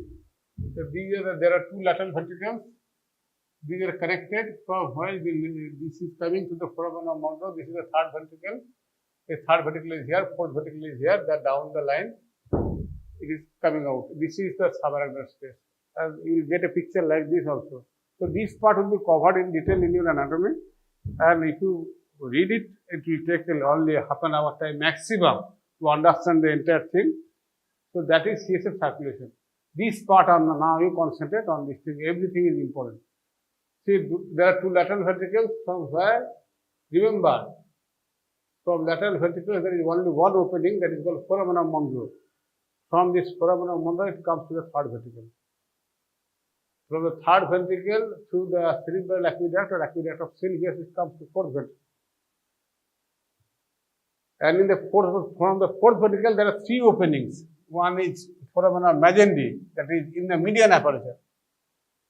So there are two lateral ventricles. These are connected from where this is coming to the foramen Monro. This is the third ventricle. The third ventricle is here, fourth ventricle is here. That down the line, it is coming out. This is the subarachnoid space. And you will get a picture like this also. So this part will be covered in detail in your anatomy. And if you read it, it will take only half an hour time maximum to understand the entire thing. So that is CSF circulation. This part now you concentrate on this thing. Everything is important. See, there are two lateral ventricles from where, remember, from lateral ventricles there is only one opening, that is called foramen Monro. From this foramen Monro, it comes to the third ventricle. From the third ventricle through the cerebral aqueduct or aqueduct of Sylvius, it comes to fourth ventricle. And in from the fourth ventricle, there are three openings. One is foramen Magendie, that is in the median aperture.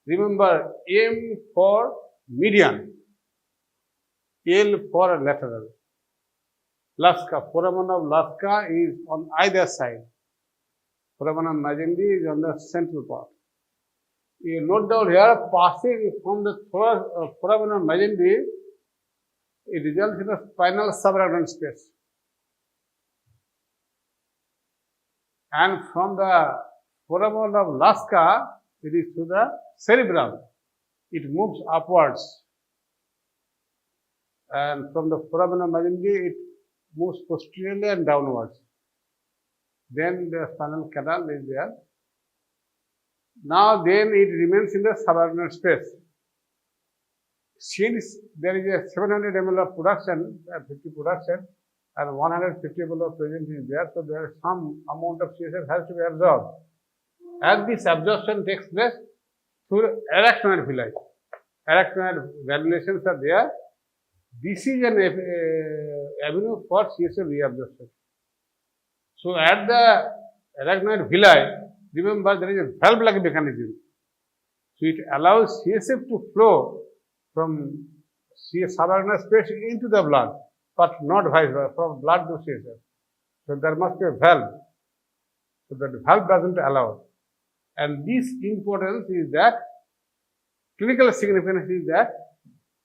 Remember, M for median, L for lateral. Lasca, foramen of Lasca is on either side. Foramen Magendie is on the central part. You note down here, passing from the foramen Magendie, it results in a spinal subarachnoid space. And from the foramen of Lasca, it is to the cerebrum. It moves upwards. And from the foramen Magendie, it moves posteriorly and downwards. Then the spinal canal is there. Now then it remains in the subarachnoid space. Since there is a 700 ml of production, 50 production, and 150 ml of present is there, so there is some amount of CSF has to be absorbed. And this absorption takes place through arachnoid villi. Arachnoid granulations are there. This is an avenue for CSF reabsorption. So at the arachnoid villi, remember there is a valve-like mechanism. So it allows CSF to flow from subarachnoid space into the blood, but not vice versa, from blood to CSF. So there must be a valve. So that valve doesn't allow. And this importance is that, clinical significance is that,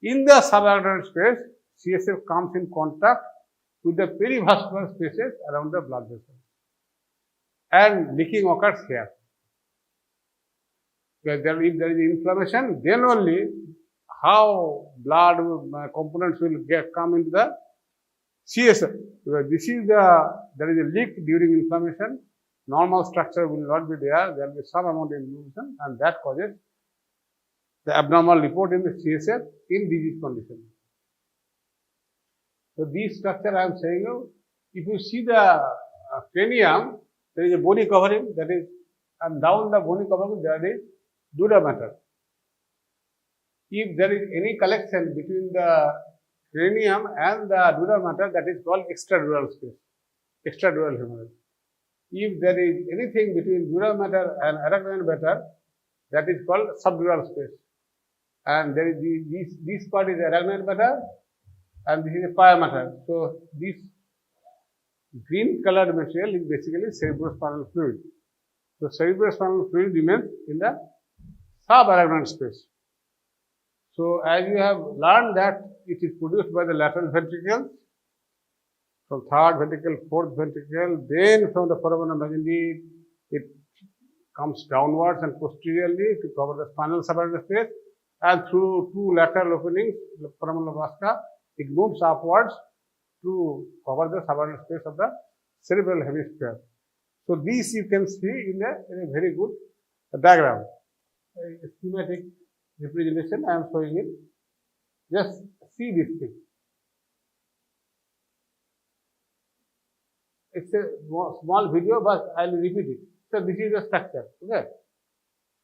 in the subarachnoid space, CSF comes in contact with the perivascular spaces around the blood vessels. And leaking occurs here. Because if there is inflammation, then only how blood components will come into the CSF. Because this is there is a leak during inflammation. Normal structure will not be there. There will be some amount of inflammation, and that causes the abnormal report in the CSF in disease condition. So this structure I am saying you, if you see the cranium, there is a bony covering, that is, and down the bony covering there is dura mater. If there is any collection between the cranium and the dura mater, that is called extradural space, extradural hemorrhage. If there is anything between dura mater and arachnoid mater, that is called subdural space. And there is this part is arachnoid mater, and this is a pia mater. So this green colored material is basically cerebrospinal fluid. So cerebrospinal fluid remains in the subarachnoid space. So as you have learned that it is produced by the lateral ventricles, from third ventricle, fourth ventricle, then from the foramen magnum it comes downwards and posteriorly to cover the spinal subarachnoid space, and through two lateral openings, the foramen vasca, it moves upwards to cover the subarachnoid space of the cerebral hemisphere. So this you can see in a very good diagram, a schematic representation. I am showing it. Just see this thing. It's a small video, but I will repeat it. So this is the structure. Okay,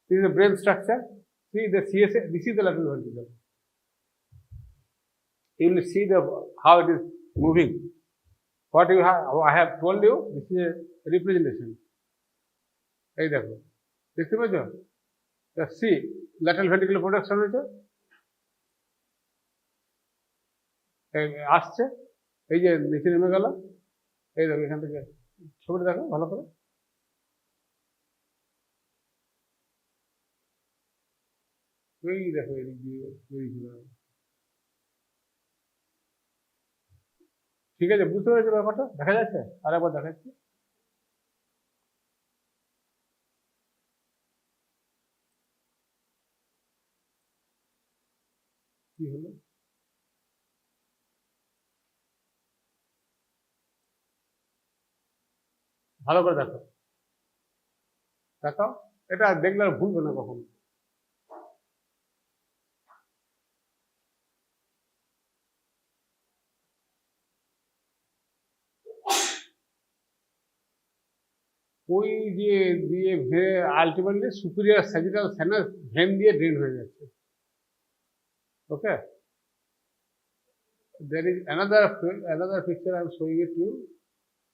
this is the brain structure. See the CSF. This is the lateral ventricle. You will see how it is moving. What you have, I have told you. This is a representation. এই দেখো, দেখতে পাচ্ছ? See, lateral ventricular production হয়েছে, আসছে, এই যে নিচে নেমে গেল, এই দেখো এখান থেকে ছবিটা দেখো ভালো করে। এই দেখো এদিক দিয়ে ঠিক আছে, বুঝতে পেরেছো ব্যাপারটা? দেখা যাচ্ছে? আরেকবার দেখাচ্ছি। কি হলো? ভালো করে দেখো, দেখাও, এটা দেখলে আর ভুলবে না কখনো। ওই যে দিয়ে ultimately superior sagittal sinus vein দিয়ে ড্রেন হয়ে যাচ্ছে। ওকে, there is another picture I am showing it to you.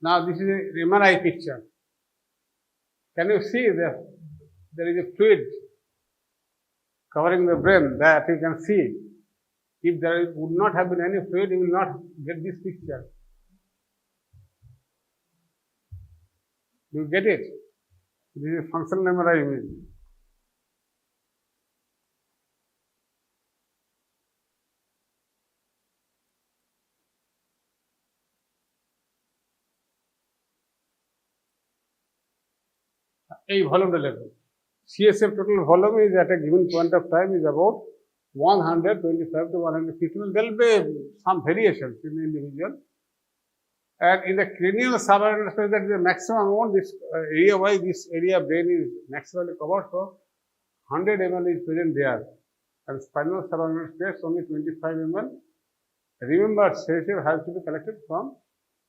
Now this is a MRI picture. Can you see that there is a fluid covering the brain that you can see? If there would not have been any fluid, you will not get this picture. You get it? This is functional MRI image. এই ভলিউমটা লেখো। CSF total volume is at a given point of time is about 125 to 150. There will be some variations in the individual. And in the cranial subarachnoid space, that is the maximum amount. This area wise, this area brain is maximally covered, so 100 ml is present there. And spinal subarachnoid space only 25 ml. Remember, CSF has to be collected from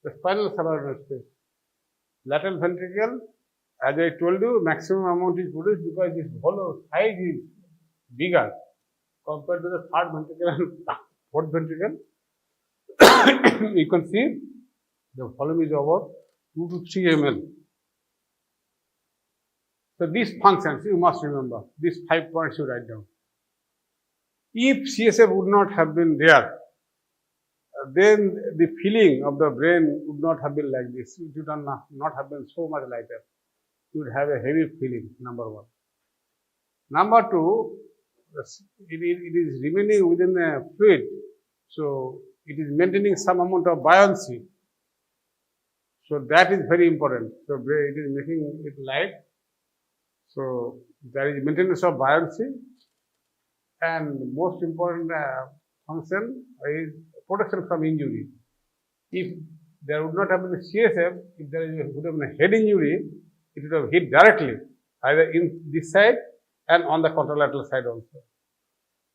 the spinal subarachnoid space. Lateral ventricle, as I told you, maximum amount is produced because this hollow size is bigger compared to the third ventricle and fourth ventricle. You can see the volume is about 2 to 3 ml. So these functions you must remember. These 5 points you write down. If CSF would not have been there, then the feeling of the brain would not have been like this. It would not have been so much lighter. You would have a heavy feeling, number one. Number two, it is remaining within the fluid. So it is maintaining some amount of buoyancy. So that is very important. So it is making it light. So there is maintenance of buoyancy, and most important function is protection from injury. If there would not have been a CSF, if there would have been a head injury, it would have hit directly either in this side and on the contralateral side also.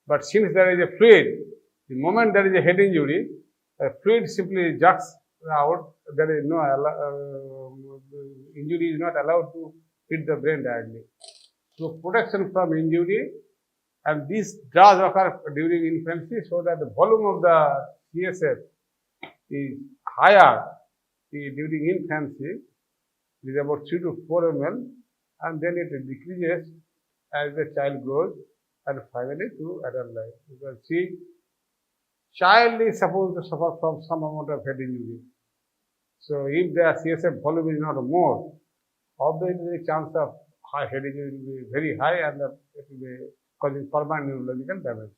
But since there is a fluid, the moment there is a head injury, fluid simply jerks out. There is no injury is not allowed to hit the brain directly. So protection from injury, and this does occur during infancy, so that the volume of the CSF is higher during infancy. It is about 3 to 4 ml, and then it decreases as the child grows, and finally to adult life. You can see, child is supposed to suffer from some amount of head injury. So if the CSF volume is not more, obviously the chance of head injury will be very high, and it will be causing permanent neurological damage.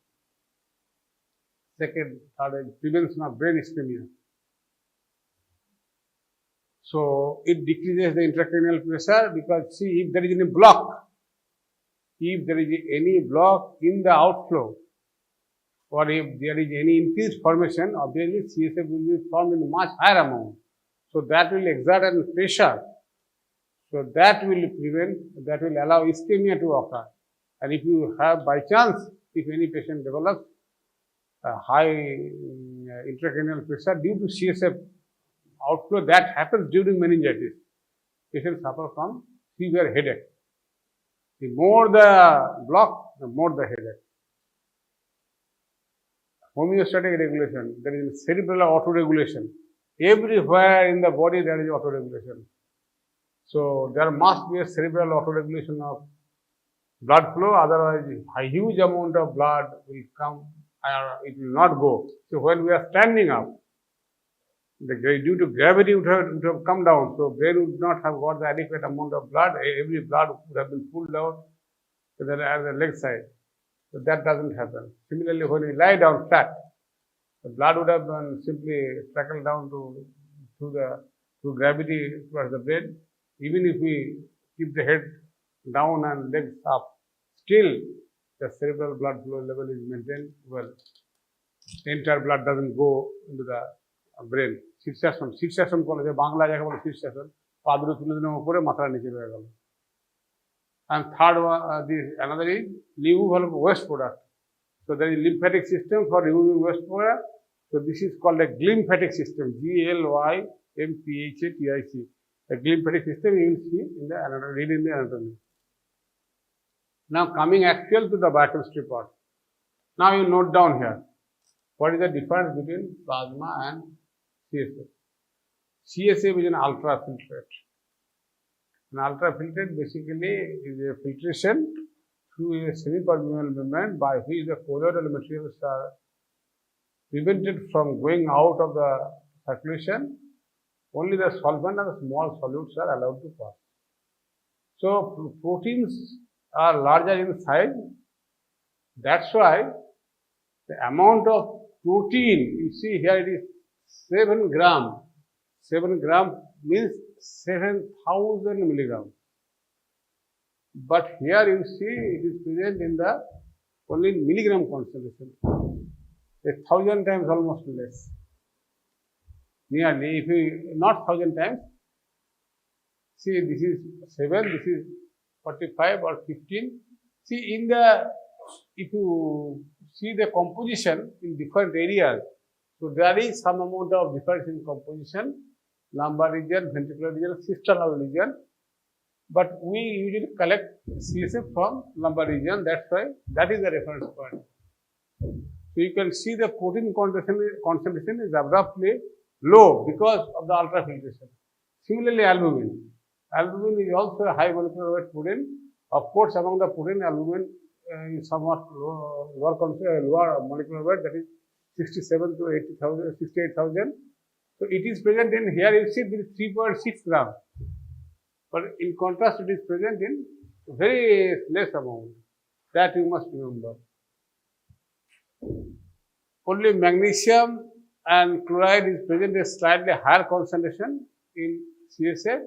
Second, third is prevention of brain ischemia. So it decreases the intracranial pressure, because see, if there is any block, in the outflow, or if there is any increased formation, obviously CSF will be formed in a much higher amount. So that will exert a pressure. So that will allow ischemia to occur. And if you have, by chance, if any patient develops a high intracranial pressure due to CSF outflow, that happens during meningitis, patients suffer from severe headache. The more the block, the more the headache. Homeostatic regulation, there is cerebral autoregulation. Everywhere in the body there is autoregulation. So there must be a cerebral autoregulation of blood flow, otherwise a huge amount of blood will come, it will not go. So when we are standing up, due to gravity would have come down, so brain would not have got the adequate amount of blood. Every blood would have been pulled out to the leg side. So that doesn't happen. Similarly, when we lie down flat, the blood would have been simply trickled down through gravity towards the brain. Even if we keep the head down and legs up, still the cerebral blood flow level is maintained well. The entire blood doesn't go into the brain. শীর্ষাসন বলে, যে বাংলা যাকে বলে শীর্ষাসন, পা দুটো তুলে দিলাম উপরে, মাথার নিচে রয়ে গেল। And third one, another is removal of waste product. So there is lymphatic system for removing waste product. So this is called a glymphatic system, G-L-Y-M-P-H-A-T-I-C. The glymphatic system you will see in the anatomy, read in the anatomy. Now coming actual to the biochemistry part. Now you note down here, what is the difference between plasma and CSF? CSF is an ultrafiltrate. An ultrafiltrate basically is a filtration through a semi-permeable membrane by which the colloidal materials are prevented from going out of the circulation. Only the solvent and the small solutes are allowed to pass. So proteins are larger in size. That's why the amount of protein, you see here it is 7 gram. 7 gram means 7,000 milligrams. But here you see it is present in the only milligram concentration. 1,000 times almost less. nearly, if you not 1000 times, see this is 7, this is 45 or 15. See in the, if you see the composition in different areas, so there is some amount of difference in composition, lumbar region, ventricular region, cisternal region, but we usually collect CSF from lumbar region, that's why that is the reference point. So you can see the protein concentration is abruptly low because of the ultrafiltration. Similarly, albumin. Albumin is also a high molecular weight protein. Of course, among the protein, albumin is somewhat lower molecular weight, that is 67 to 80,000, 68,000. So it is present in, here you see this 3.6 gram. But in contrast, it is present in very less amount. That you must remember. Only magnesium and chloride is present in slightly higher concentration in CSF.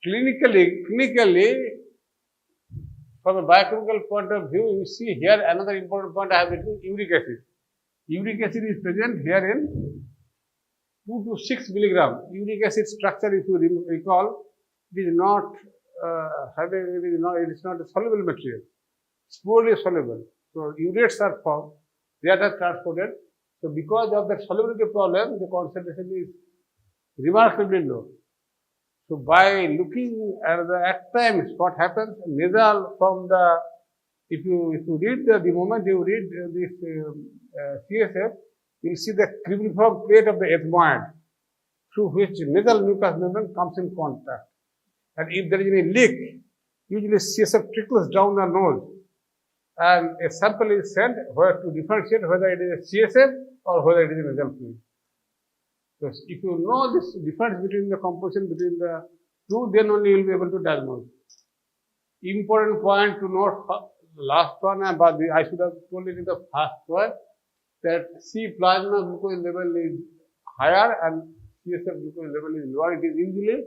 Clinically, from a biochemical point of view, you see here another important point I have written, uric acid. Uric acid is present here in 2 to 6 milligram. Uric acid structure, if you recall, it is not it is not a soluble material. It's poorly soluble. So urates are formed, they are transported. So because of that solubility problem, the concentration is remarkably low. So by looking at times, what happens, nasal from the, if you read the moment you read this CSF, you will see the cribriform plate of the ethmoid through which nasal mucous membrane comes in contact. And if there is any leak, usually CSF trickles down the nose and a sample is sent where to differentiate whether it is a CSF or whether it is a nasal fluid. So if you know this difference between the composition between the two, then only you will be able to diagnose. Important point to note, last one, but I should have told it in the first one, that C plasma glucose level is higher and CSF glucose level is lower. It is usually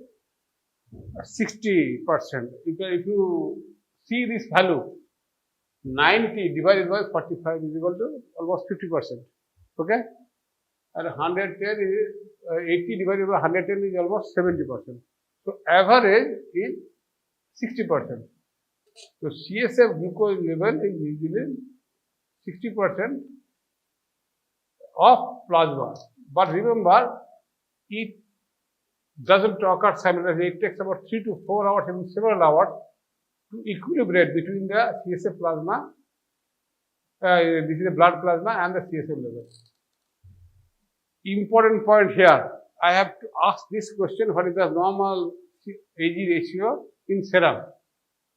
60%. If you see this value, 90 divided by 45 is equal to almost 50%. Okay? And 110 is 80 divided by 110 is almost 70%. So average is 60%. So CSF glucose level is usually 60% of plasma. But remember, it doesn't occur simultaneously. It takes about 3 to 4 hours, even several hours to equilibrate between the CSF plasma, this is the blood plasma and the CSF level. Important point here, I have to ask this question, what is the normal AG ratio in serum?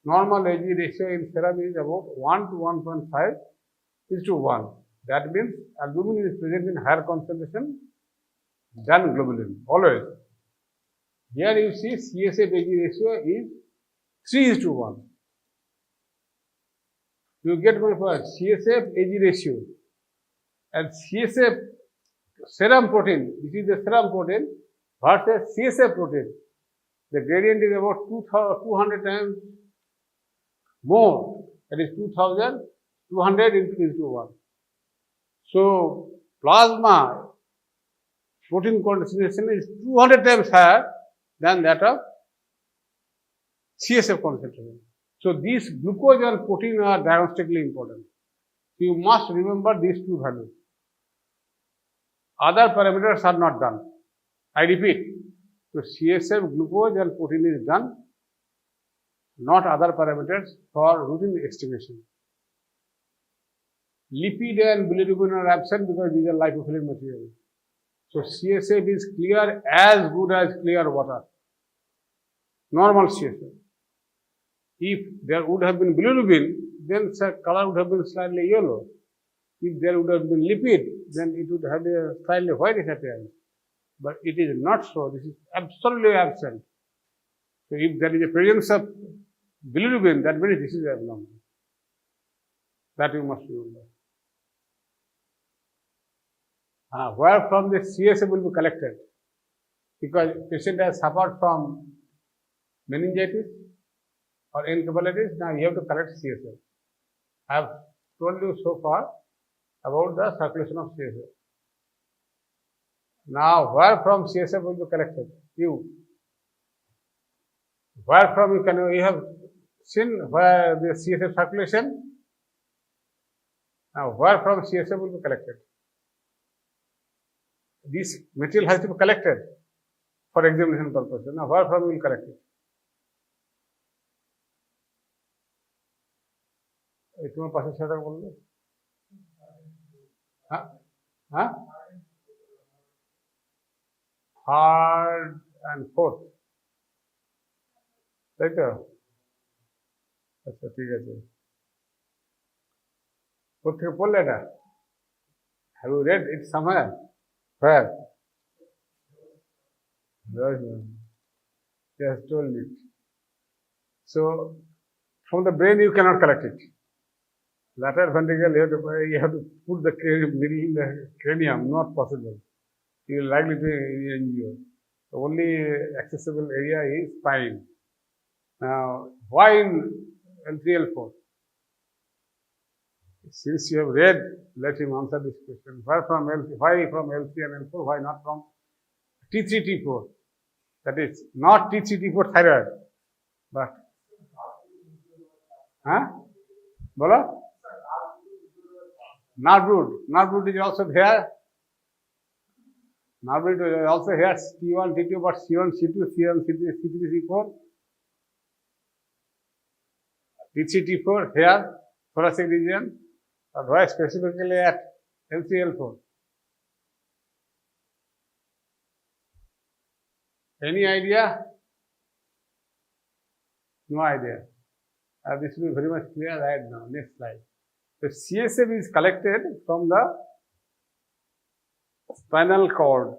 Normal AG ratio in serum is about 1 to 1.5 is to 1. That means albumin is present in higher concentration than globulin, always. Here you see CSF AG ratio is 3 is to 1. You get my point. CSF AG ratio and CSF serum protein, this is the serum protein versus CSF protein. The gradient is about 200 times more, that is 2200 into 3 to 1. So plasma protein concentration is 200 times higher than that of CSF concentration. So these glucose and protein are diagnostically important. You must remember these two values. Other parameters are not done. I repeat, so CSF, glucose and protein is done, not other parameters for routine estimation. Lipid and bilirubin are absent because these are lipophilic materials. So CSF is clear, as good as clear water. Normal CSF. If there would have been bilirubin, then the color would have been slightly yellow. If there would have been lipid, then it would have a slightly whitish appearance. But it is not so. This is absolutely absent. So if there is a presence of bilirubin, that means this is abnormal. That you must remember. Where from the CSF will be collected? Because patient has suffered from meningitis or encephalitis, now you have to collect CSF. I have told you so far about the circulation of CSF. Now, where from CSF will be collected? You. Where from you have seen where the CSF circulation? Now, where from CSF will be collected? This material has to be collected for examination purpose. Now, where from we will collect it? তোমার পাশে সেটা বললে হ্যাঁ হ্যাঁ third and fourth তাই তো আচ্ছা ঠিক আছে কোথেকে পড়লে এটা have you read it somewhere where he has told it. So from the brain you cannot collect it. Lateral ventricle you have to put the middle in the cranium, not possible. You are likely to injure. The only accessible area is spine. Now, why in L3, L4? Since you have read, let him answer this question. Why from L3 and L4? Why not from T3, T4? That is not T3, T4 thyroid, but Bola? Nerve root is also there. Nerve root is also here. T1, T2, but C1, C2, C1, C3, C3, C4. T3, T4 here, thoracic region. But why specifically at L3, L4? Any idea? No idea. This will be very much clear right now. Next slide. The CSF is collected from the spinal cord,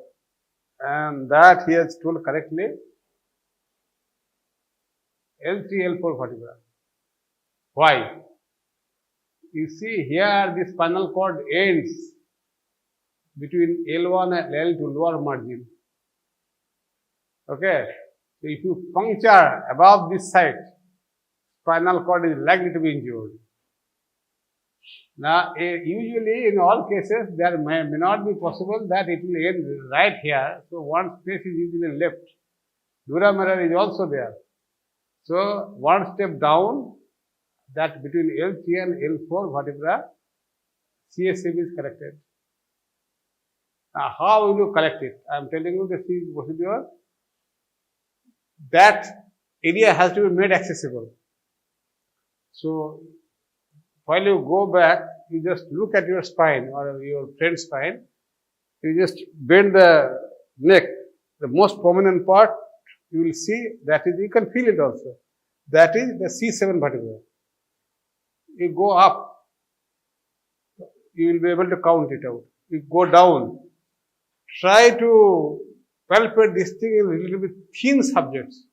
and that he has told correctly L3, L4 vertebra. Why? You see here the spinal cord ends between L1 and L2 lower margin. Okay, so if you puncture above this side, spinal cord is likely to be injured. Now, usually in all cases, there may not be possible that it will end right here. So, one space is usually left. Dura mirror is also there. So, one step down, that between L3 and L4 vertebra, CSF is collected. Now, how will you collect it? I am telling you the procedure. That area has to be made accessible. So, while you go back, you just look at your spine or your friend's spine. You just bend the neck. The most prominent part, you will see that is, you can feel it also. That is the C7 vertebra. You go up, you will be able to count it out. You go down, try to palpate this thing in a little bit thin subjects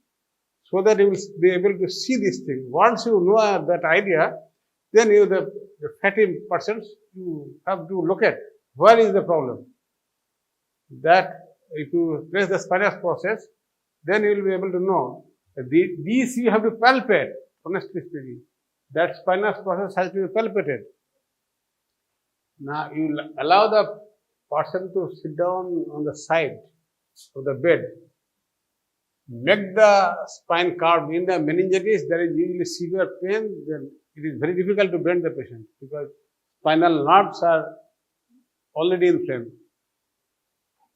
so that you will be able to see this thing. Once you know that idea, then you, the fatty persons, you have to look at where is the problem. That if you trace the spinous process, then you will be able to know. These you have to palpate, honestly speaking. That spinous process has to be palpated. Now you allow the person to sit down on the side of the bed. Make the spine curve. In the meningitis, there is usually severe pain. Then it is very difficult to bend the patient because spinal nerves are already inflamed.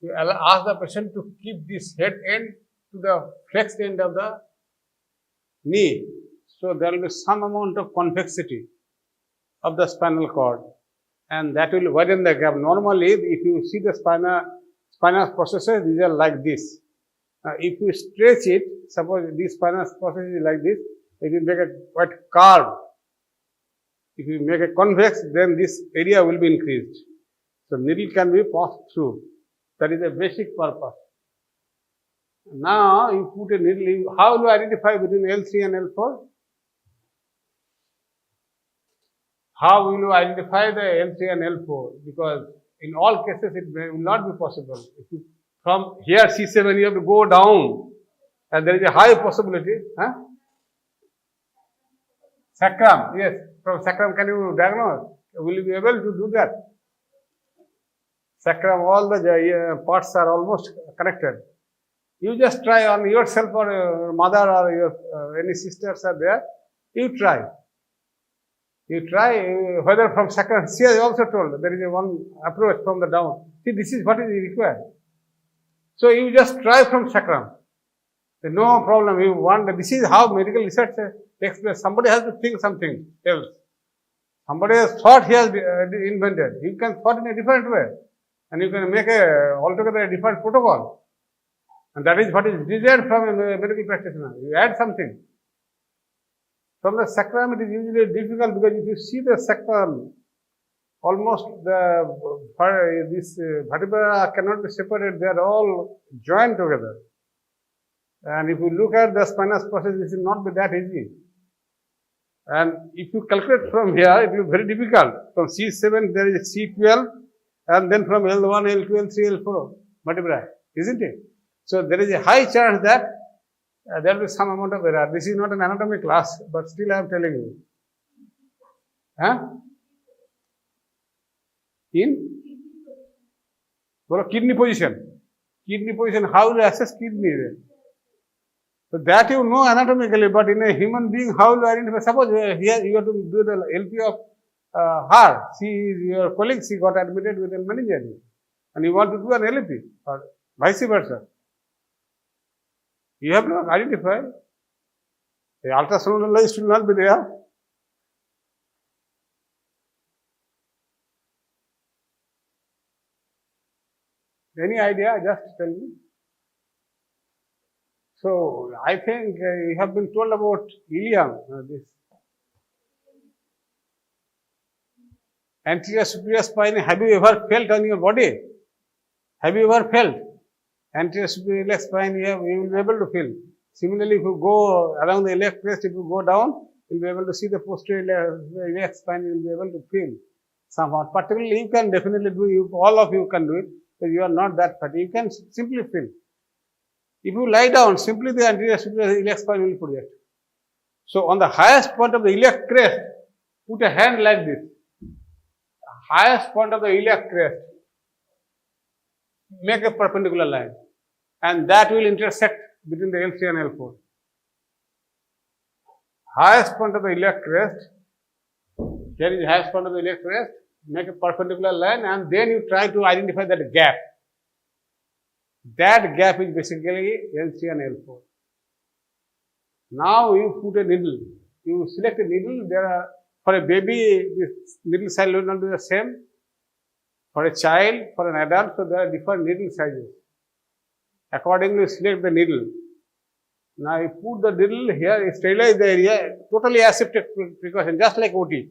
You ask the patient to keep this head end to the flexed end of the knee. So there will be some amount of convexity of the spinal cord, and that will widen the gap. Normally, if you see the spinous processes, these are like this. If you stretch it, suppose this spinous process is like this, it will make a quite curve. If you make a convex, then this area will be increased. So needle can be passed through. That is a basic purpose. Now you put a needle. How will you identify between L3 and L4? How will you identify the L3 and L4? Because in all cases it will not be possible. If you, from here C7 you have to go down, and there is a high possibility. Sacrum, yes. From sacrum can you diagnose? Will you be able to do that? sacrum, all the parts are almost connected. You just try on yourself or your mother or your any sisters are there. You try. You try whether from sacrum. She has also told there is a one approach from the down. See, this is what is required. So you just try from sacrum. No problem. You want. This is how medical research takes place. Somebody has to think something else. Somebody has thought he has invented. You can thought in a different way, and you can make a altogether a different protocol. And that is what is desired from a medical practitioner. You add something. From the sacrum, it is usually difficult because if you see the sacrum, almost this vertebra cannot be separated. They are all joined together. And if you look at the spinous process, this will not be that easy. And if you calculate from here, it will be very difficult. From C7, there is C12, and then from L1, L2, L3, L4 vertebrae, isn't it? So there is a high chance that there will be some amount of error. This is not an anatomy class, but still I am telling you. In kidney position. Kidney position, how will you assess kidney? So that you know anatomically, but in a human being, how will you identify? Suppose here you have to do the LP of her. She is your colleague, she got admitted with a meningitis, and you want to do an LP or vice versa. You have to identify. The ultrasonologist will not be there. Any idea? Just tell me. So, I think you have been told about ilium, this anterior superior spine. Have you ever felt on your body? Have you ever felt? Anterior superior iliac spine, you will be able to feel. Similarly, if you go around the iliac crest, if you go down, you will be able to see the posterior iliac spine, you will be able to feel somewhat. Particularly, you can definitely do, all of you can do it, because you are not that fatty. You can simply feel. If you lie down, simply the anterior superior iliac spine will project. So, on the highest point of the iliac crest, put a hand like this. Highest point of the iliac crest, make a perpendicular line, and that will intersect between the L3 and L4. Highest point of the iliac crest, here is the highest point of the iliac crest, make a perpendicular line, and then you try to identify that gap. That gap is basically L3 and L4. Now you put a needle. You select a needle. There are, for a baby, this needle size will not be the same. For a child, for an adult, so there are different needle sizes. Accordingly, you select the needle. Now you put the needle here, you sterilize the area, totally aseptic precaution, just like OT.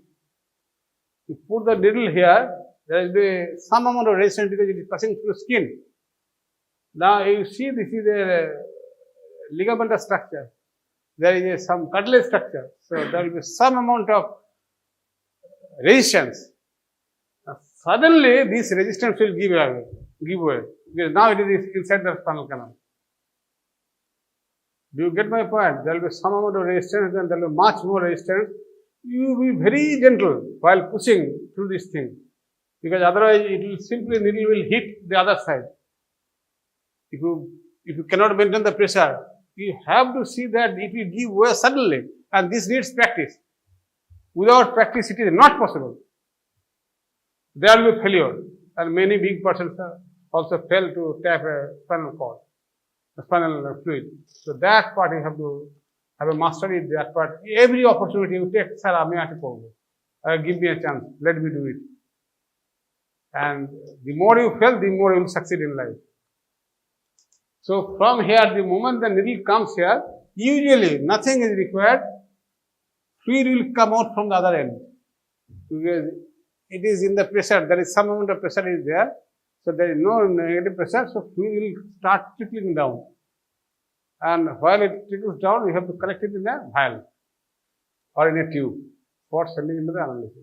You put the needle here, there will be some amount of resistance because it is passing through skin. Now you see this is a ligamentous structure. There is some cartilage structure. So there will be some amount of resistance. Now, suddenly this resistance will give way. Because now it is inside the spinal canal. Do you get my point? There will be some amount of resistance, then there will be much more resistance. You will be very gentle while pushing through this thing. Because otherwise it will simply, needle will hit the other side. If you cannot maintain the pressure, you have to see that it will give way suddenly, and this needs practice. Without practice, it is not possible. There will be failure, and many big persons also fail to tap a spinal cord, a spinal fluid. So that part you have to have a mastery in that part. Every opportunity you take, sir, I have to give me a chance, let me do it. And the more you fail, the more you will succeed in life. So from here, the moment the needle comes here, usually nothing is required. Fluid will come out from the other end. Because it is in the pressure, there is some amount of pressure is there. So there is no negative pressure, so fluid will start trickling down. And while it trickles down, you have to collect it in a vial or in a tube for sending into the analysis.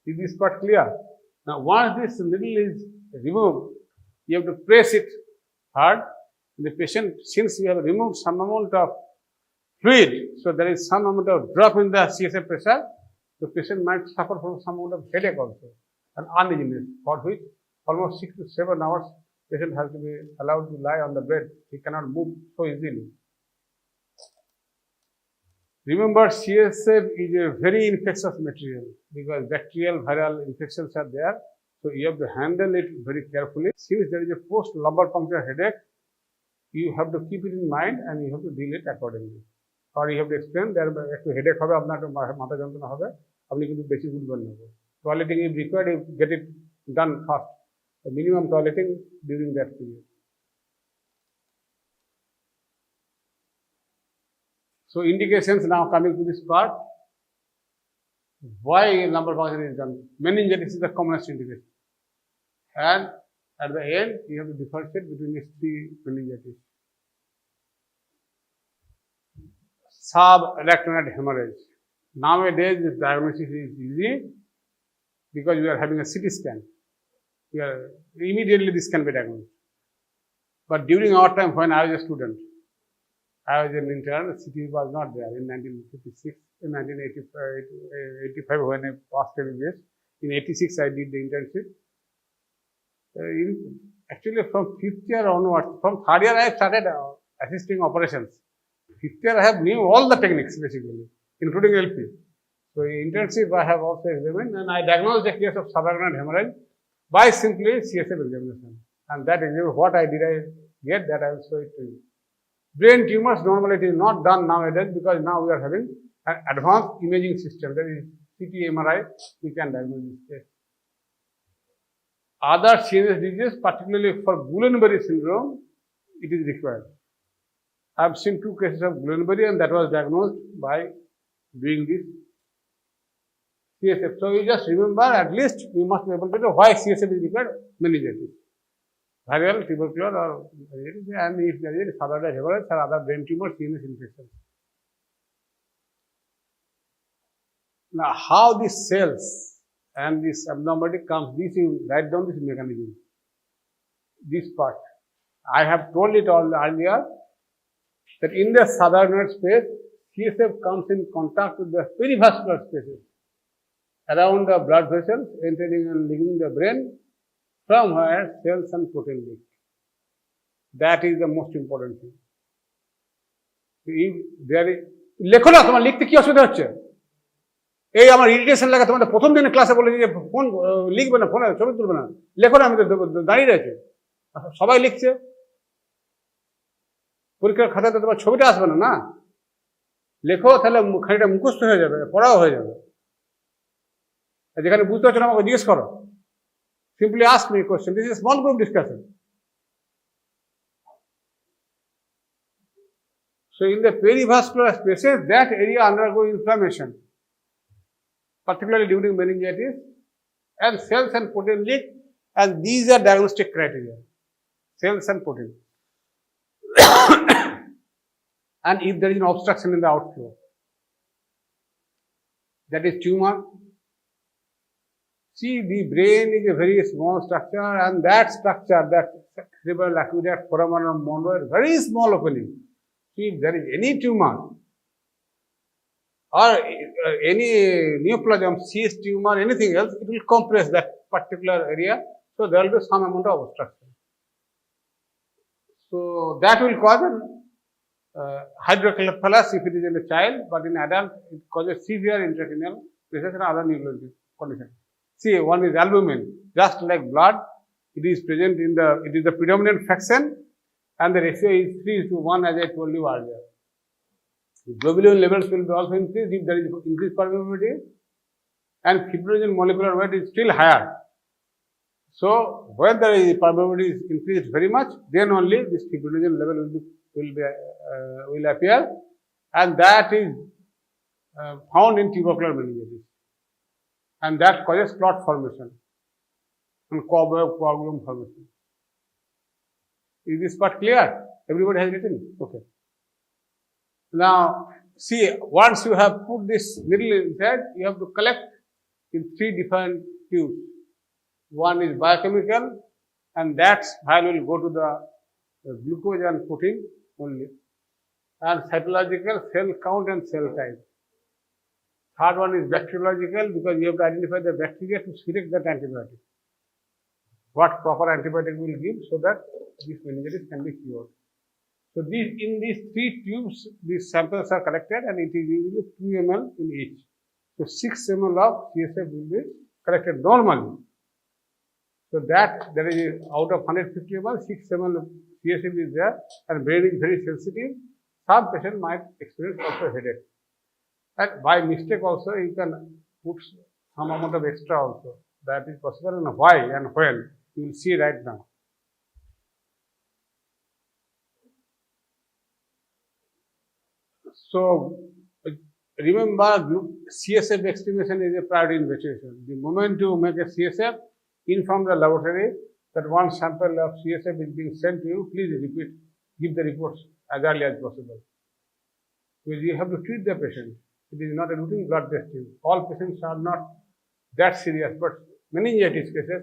Is this part clear? Now once this needle is removed, you have to press it hard. The patient, since you have removed some amount of fluid, so there is some amount of drop in the CSF pressure, the patient might suffer from some amount of headache also and uneasiness, for which almost 6 to 7 hours, patient has to be allowed to lie on the bed. He cannot move so easily. Remember, CSF is a very infectious material because bacterial, viral infections are there. So you have to handle it very carefully. Since there is a post-lumbar puncture headache, you have to keep it in mind and you have to deal it accordingly. Or you have to explain there একটু headache হবে আপনার একটু মাথা যন্ত্রণা হবে আপনি কিন্তু বেশি উঠবেন না toileting if required you get it done fast the minimum toileting during that period. So indications now coming to this part. Why lumbar puncture is done? Meningitis is the commonest indication. And at the end, you have to differentiate between these three meningitis. Subarachnoid hemorrhage. Nowadays, this diagnosis is easy because we are having a CT scan. Immediately this can be diagnosed. But during our time, when I was a student, I was an intern, CT was not there in 1956, in 1985 when I passed MBBS. In 86, I did the internship. Actually, from 5th year onwards, from 3rd year, I started assisting operations. 5th year, I have knew all the techniques basically, including LP. So, in internship, I have also examined and I diagnosed the case of subarachnoid hemorrhage by simply CSF examination. And that is what I get, that I will show it to you. Brain tumors normally it is not done nowadays because now we are having an advanced imaging system, that is CT MRI, we can diagnose this case. Other CNS diseases, particularly for Guillain-Barré syndrome, it is required. I have seen 2 cases of Guillain-Barré and that was diagnosed by doing this CSF. So you just remember, at least you must be able to know why CSF is required, meningitis, viral, tubercular, or and if there is subarachnoid hemorrhage or other brain tumor, CNS infections. Now, how these cells and this abnormality comes, this you write down this mechanism, this part. I have told it all earlier that in the subarachnoid space, CSF comes in contact with the perivascular spaces around the blood vessels, entering and leaving the brain, from where cells and protein leak. That is the most important thing. If there is, লেখো না তোমার লিখতে কি অসুবিধা হচ্ছে? এই আমার irritation লাগা তোমাদের প্রথম দিনে ক্লাসে বলে যে ফোন লিখবে না, ফোনে ছবি তুলবে না, লেখো না, আমি তো দাঁড়িয়ে রয়েছে, সবাই লিখছে, পরীক্ষার খাতাতে তোমার ছবিটা আসবে না, না লেখো, তাহলে খানিকটা মুখস্থ হয়ে যাবে, পড়াও হয়ে যাবে। যেখানে বুঝতে পারছো না আমাকে জিজ্ঞেস করো, simply ask me a question. This is a small group discussion. So in the perivascular spaces, that area undergo inflammation, particularly during meningitis, and cells and protein leak, and these are diagnostic criteria, cells and protein. And if there is an obstruction in the outflow, that is tumor. See, the brain is a very small structure, and that structure, that cerebral aqueduct, foramen of Monroe, very small opening. See, if there is any tumor or any neoplasm, cyst tumor, anything else, it will compress that particular area. So there will be some amount of obstruction. So that will cause an hydrocephalus if it is in a child, but in adult it causes severe intracranial pressure and other neurological conditions. See, one is albumin, just like blood, it is present in the, it is the predominant fraction, and the ratio is 3:1 as I told you earlier. Globulin levels will be also increased if there is increased permeability, and fibrinogen molecular weight is still higher. So when the permeability is increased very much, then only this fibrinogen level will appear, and that is found in tubercular meningitis. And that causes clot formation and coagulum formation. Is this part clear? Everybody has written? Okay. Now, see, once you have put this needle inside, you have to collect in 3 different tubes. One is biochemical, and that vial will go to the glucose and protein only. And cytological, cell count and cell type. Third one is bacteriological, because you have to identify the bacteria to select that antibiotic. what proper antibiotic will give so that this meningitis can be cured. So in these 3 tubes, these samples are collected and it is usually 2 ml in each. So 6 ml of CSF will be collected normally. So that there is out of 150 ml, 6 ml CSF is there, and brain is very sensitive. Some patient might experience also headache. And by mistake also you can put some amount of extra also. That is possible, and why and when you will see right now. So remember, CSF estimation is a priority investigation. The moment you make a CSF, inform the laboratory that one sample of CSF is being sent to you. Please give the reports as early as possible. Because you have to treat the patient. It is not a routine blood testing. All patients are not that serious, but meningitis cases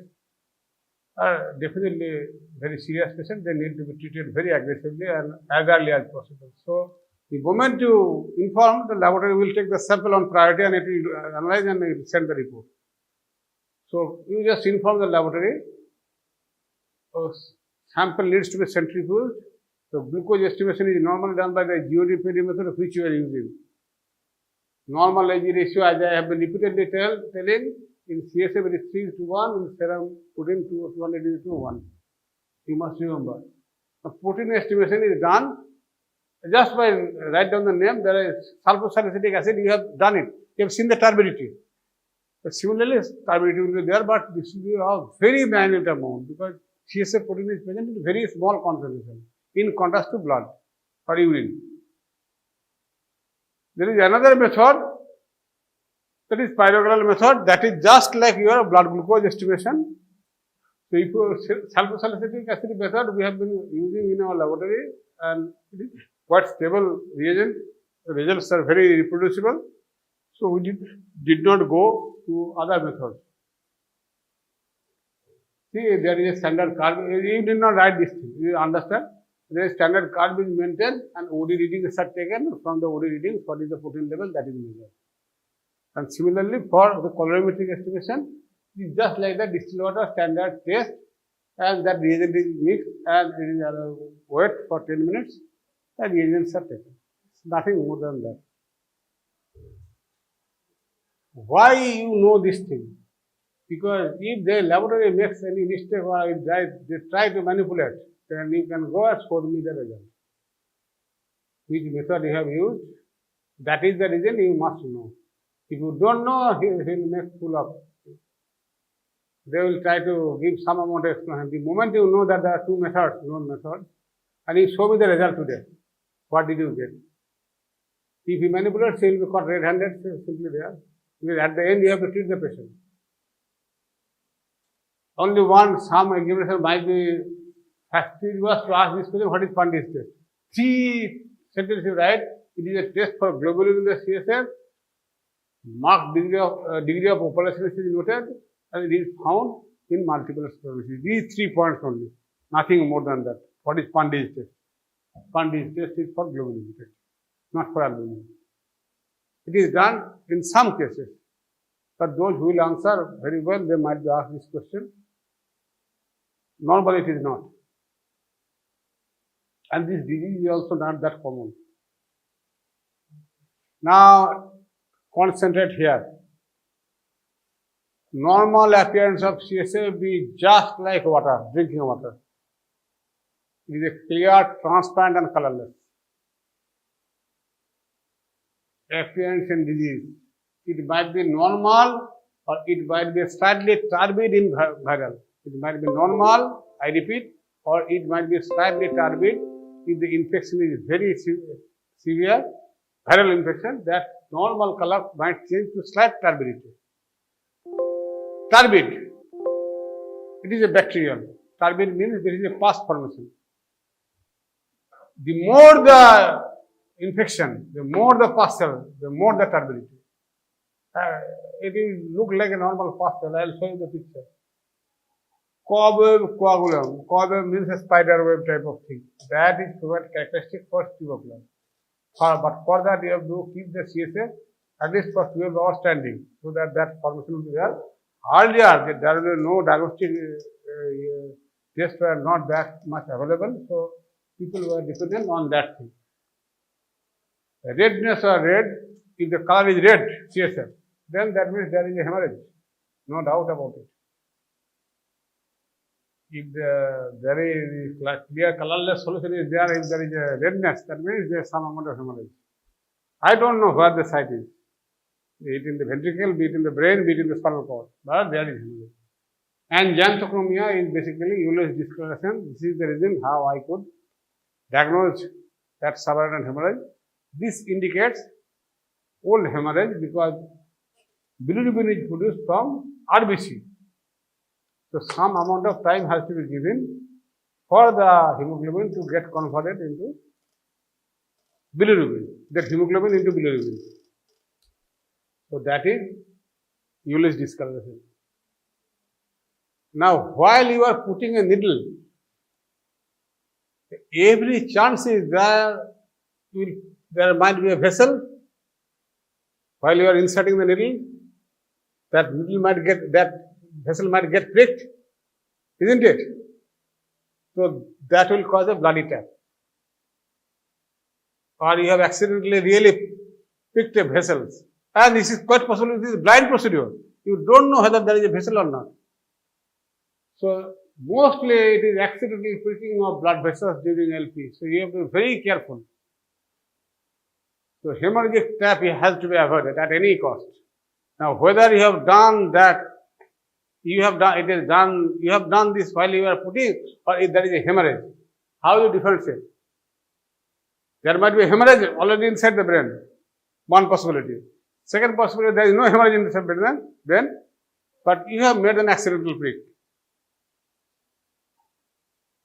are definitely very serious patients. They need to be treated very aggressively and as early as possible. So the moment you inform, the laboratory will take the sample on priority and it will analyze and it will send the report. So you just inform the laboratory, sample needs to be centrifuged. So glucose estimation is normally done by the GOD-PD method which you are using. Normal AG ratio, as I have been repeatedly telling, in CSF it is 3:1, in serum protein 200:1. You must remember. The protein estimation is done just by write down the name. There is sulfosalicylic acid, you have done it. You have seen the turbidity. But similarly, turbidity will be there, but this will be a very minute amount because CSF protein is present in very small concentration in contrast to blood or urine. There is another method, that is pyrogonal method, that is just like your blood glucose estimation. So if sulfosalicylic acid method we have been using in our laboratory and it is quite stable reagent, the results are very reproducible. So we did not go to other methods. See, there is a standard curve. You did not write this thing. You understand? There is standard curve is maintained and OD readings are taken. From the OD readings, what is the protein level, that is measured. And similarly, for the colorimetric estimation, it is just like the distilled water standard test, and that reagent is mixed and it is wait for 10 minutes and reagents are taken. Nothing more than that. Why you know this thing? Because if the laboratory makes any mistake or if they try to manipulate, then you can go and show me the result. Which method you have used, that is the reason you must know. If you don't know, he will make full of. They will try to give some amount of explanation. The moment you know that there are 2 methods, known methods, and you show me the result today, what did you get? If he manipulates, he will be caught red-handed, simply there. Because at the end, you have to treat the patient. Only some examination might be fastidious to ask this question, what is Pandit's test? 3 sentences you write, it is a test for globulin in the CSF, marked degree of opalescence is noted, and it is found in multiple sclerosis. These 3 points only, nothing more than that. What is Pandit's test? Pandit's test is for globulin test, not for albumin. It is done in some cases, but those who will answer very well, they might be asked this question. Normally it is not. And this disease is also not that common. Now, concentrate here. Normal appearance of CSF will be just like water, drinking water. It is a clear, transparent and colorless. Appearance in disease. It might be normal or it might be slightly turbid in viral. It might be normal, I repeat, or it might be slightly turbid if the infection is very severe, viral infection, that normal color might change to slight turbidity. Turbid, it is a bacterial. Turbid means there is a pus formation. The more the infection, the more the pus cell, the more the turbidity. It will look like a normal pus cell. I will show you the picture. Cobweb coagulum. Cobweb means a spider web type of thing. That is quite characteristic for tuberculosis. But for that, you have to keep the CSF at least for 12 hours standing so that formation will be there. Earlier, there will be no diagnostic tests were not that much available, so people were dependent on that thing. Redness or red, if the color is red, CSF, then that means there is a hemorrhage, no doubt about it. If there is clear colorless solution is there, if there is a redness, that means there is some amount of hemorrhage. I don't know where the site is, be it in the ventricle, be it in the brain, be it in the spinal cord, but there is hemorrhage. And xanthochromia is basically Euler's discoloration. This is the reason how I could diagnose that subarachnoid hemorrhage. This indicates old hemorrhage because bilirubin is produced from RBC. So some amount of time has to be given for the hemoglobin to get converted into bilirubin, that hemoglobin into bilirubin. So that is Euler's discoloration. Now, while you are putting a needle, every chance is there might be a vessel. While you are inserting the needle, that vessel might get pricked, isn't it? So that will cause a bloody tap. Or you have accidentally really pricked a vessel. And this is quite possible, this is blind procedure. You don't know whether there is a vessel or not. So mostly it is accidental pricking of blood vessels during LP. So you have to be very careful. So hemorrhagic tap has to be avoided at any cost. Now whether you have done that, you have done this while you are putting, or if there is a hemorrhage, how you differentiate? There might be a hemorrhage already inside the brain. One possibility. Second possibility, there is no hemorrhage inside the brain, but you have made an accidental prick.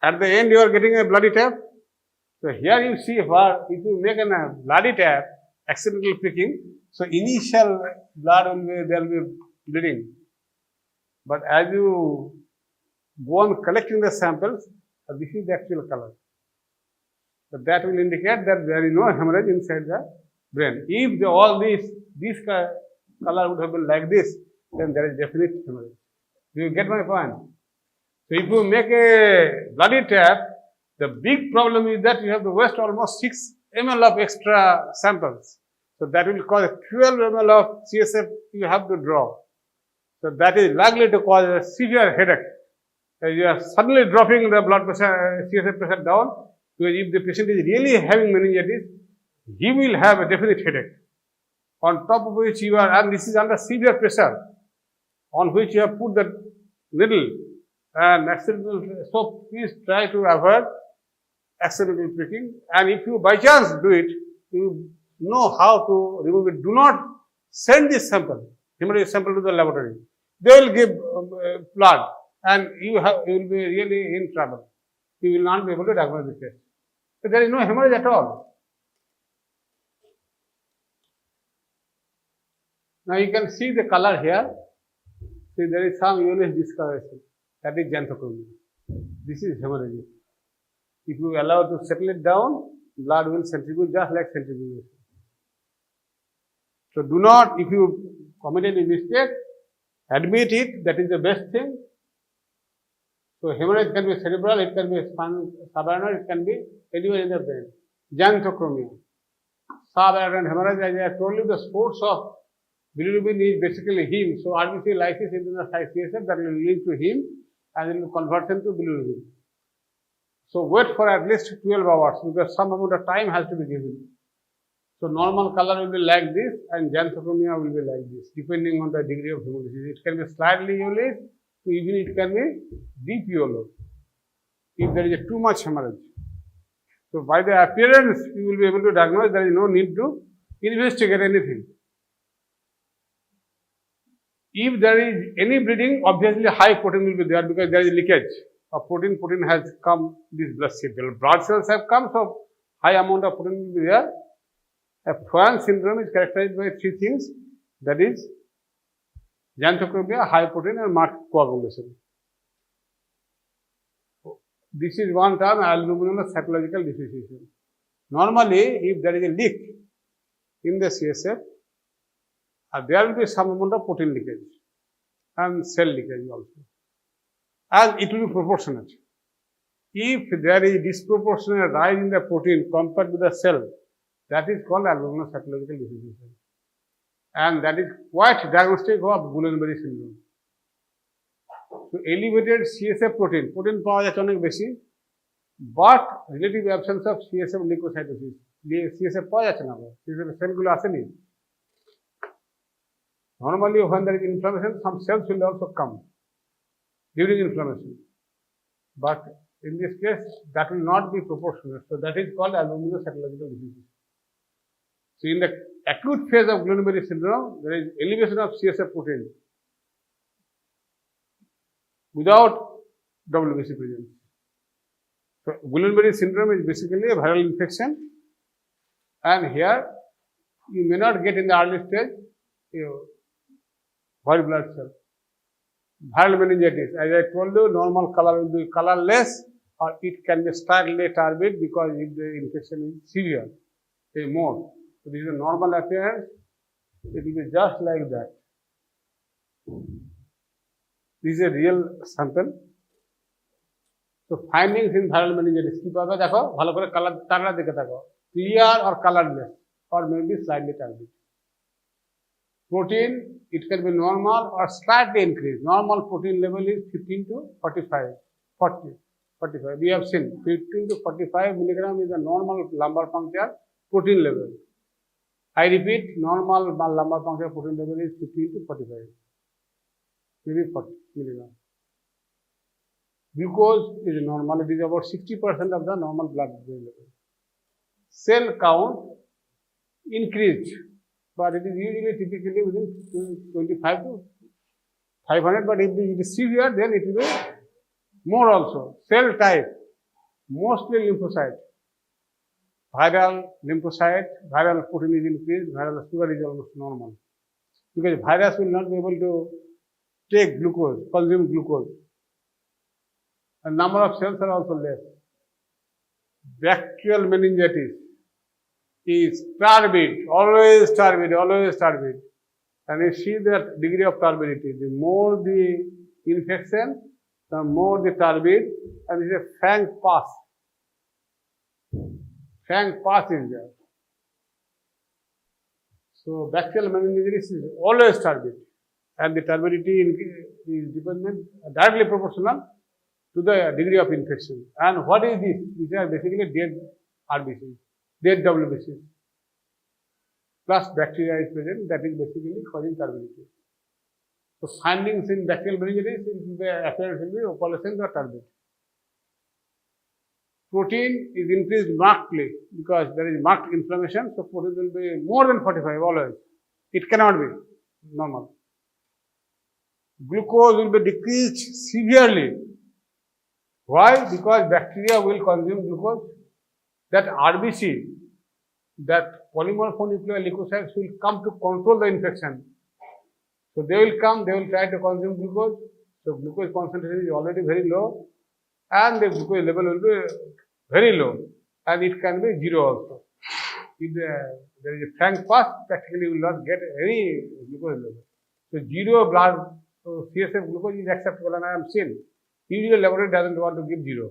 At the end, you are getting a bloody tap. So here you see where if you make a bloody tap, accidental pricking, so initial blood there will be bleeding. But as you go on collecting the samples, this is the actual color. So that will indicate that there is no hemorrhage inside the brain. If all this color would have been like this, then there is definite hemorrhage. Do you get my point? So if you make a bloody tap, the big problem is that you have to waste almost 6 ml of extra samples. So that will cause 12 ml of CSF you have to draw. So that is likely to cause a severe headache. You are suddenly dropping the blood pressure, CSF pressure down, because if the patient is really having meningitis, he will have a definite headache. On top of which you are, and this is under severe pressure, on which you have put the needle and accidental. So please try to avoid accidental pricking. And if you by chance do it, you know how to remove it. Do not send this sample, hemorrhage sample, to the laboratory. They will give blood, and you will be really in trouble. You will not be able to diagnose the case. So there is no hemorrhage at all. Now you can see the color here. See, there is some Euler's discoloration. That is xanthochromia. This is hemorrhage. If you allow to settle it down, blood will centrifuge just like centrifugation. So do not, if you committed a mistake, admit it. That is the best thing. So hemorrhage can be cerebral, it can be subarachnoid, it can be anywhere in the brain. Xanthochromia. Subarachnoid hemorrhage, as I have told you, the source of bilirubin is basically heme. So RBC lysis in the CSF, that will lead to heme and it will convert them to bilirubin. So wait for at least 12 hours because some amount of time has to be given. So normal color will be like this and xanthochromia will be like this, depending on the degree of hemolysis. It can be slightly yellowish, so even it can be deep yellow if there is too much hemorrhage. So by the appearance, you will be able to diagnose. There is no need to investigate anything. If there is any bleeding, obviously high protein will be there because there is leakage of protein. Protein has come, this blood cells have come, so high amount of protein will be there. A Froehn syndrome is characterized by 3 things, that is xanthochromia, high protein and marked coagulation. This is one term, albuminous cytological dissociation. Normally, if there is a leak in the CSF, there will be some amount of protein leakage and cell leakage also. and it will be proportionate. If there is disproportionate rise in the protein compared to the cell, that is called albuminous-cytological deficiency. And that is quite diagnostic of Guillain-Barré syndrome. So elevated CSF protein পাওয়া যাচ্ছে অনেক বেশি, but relative absence of CSF leukocytosis. CSF পাওয়া যাচ্ছে না, CSF সেলগুলো আসেনি. Normally when there is inflammation, some cells will also come during inflammation. But in this case, that will not be proportionate. So that is called albuminous-cytological deficiency. So in the acute phase of Guillain-Barré syndrome, there is elevation of CSF protein without WBC presence. So Guillain-Barré syndrome is basically a viral infection, and here you may not get in the early stage white blood cell. Viral meningitis, as I told you, normal color will be colorless, or it can be slightly turbid because if the infection is severe, more. So this is a normal appearance. It will be just like that. This is a real sample. So findings in viral meningitis কি পাবে দেখো, ভালো করে colour তারটা দেখে থাকো, clear or colorless or maybe slightly turbid. Protein, it can be normal or slightly increased. Normal protein level is 15 to 45, 40, 45. We have seen 15 to 45 milligram is the normal lumbar puncture protein level. I repeat, normal lumbar puncture protein level is 15 to 45, maybe 40 milligram. Glucose is normal, it is about 60% of the normal blood level. Cell count increased, but it is usually typically within 25 to 500, but if it is severe, then it will be more also. Cell type, mostly lymphocyte. Viral lymphocyte, viral protein is increased, viral sugar is almost normal. Because virus will not be able to take glucose, consume glucose. And number of cells are also less. Bacterial meningitis is turbid, always turbid, always turbid. And you see that degree of turbidity. The more the infection, the more the turbid, and this is a fang pass. Fang pass is there. So bacterial meningitis is always turbid, and the turbidity is dependent, directly proportional to the degree of infection. And what is this? These are basically dead RBCs, dead WBCs. Plus bacteria is present, that is basically causing turbidity. So findings in bacterial meningitis, the appearance will be opalescent or turbid. Protein is increased markedly because there is marked inflammation, so protein will be more than 45 always. It cannot be normal. Glucose will be decreased severely. Why? Because bacteria will consume glucose. That RBC, that polymorphonuclear leukocytes will come to control the infection. So they will come, they will try to consume glucose. So glucose concentration is already very low, and the glucose level will be very low, and it can be zero also. If there is a frank pass, practically you will not get any glucose level. So zero blood, so CSF glucose is acceptable, and I am seen. Usually laboratory doesn't want to give zero.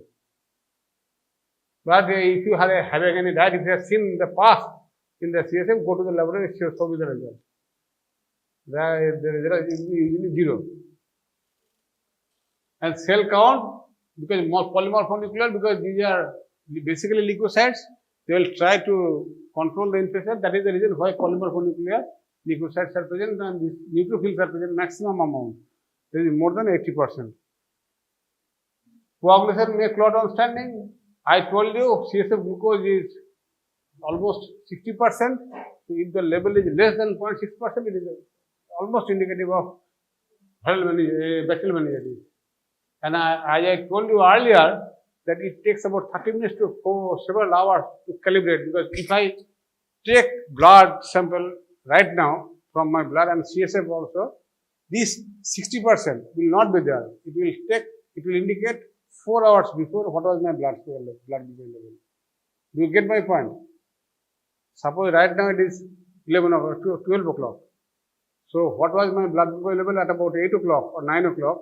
But if you have having any diet, if you have seen the past in the CSF, go to the laboratory, show me the result. The result is usually zero. And cell count, because more polymorphonuclear, because these are basically leukocytes, they will try to control the infection. That is the reason why polymorphonuclear leukocytes are present and these neutrophils are present maximum amount. There is more than 80%. Coagulation may clot on standing. I told you CSF glucose is almost 60%. So if the level is less than 0.6%, it is almost indicative of bacterial meningitis. And as I told you earlier, that it takes about 30 minutes to several hours to calibrate, because if I take blood sample right now from my blood and CSF also, this 60% will not be there. It will indicate 4 hours before what was my blood glucose level. Do you get my point? Suppose right now it is 11 o'clock, 12 o'clock. So what was my blood glucose level at about 8 o'clock or 9 o'clock?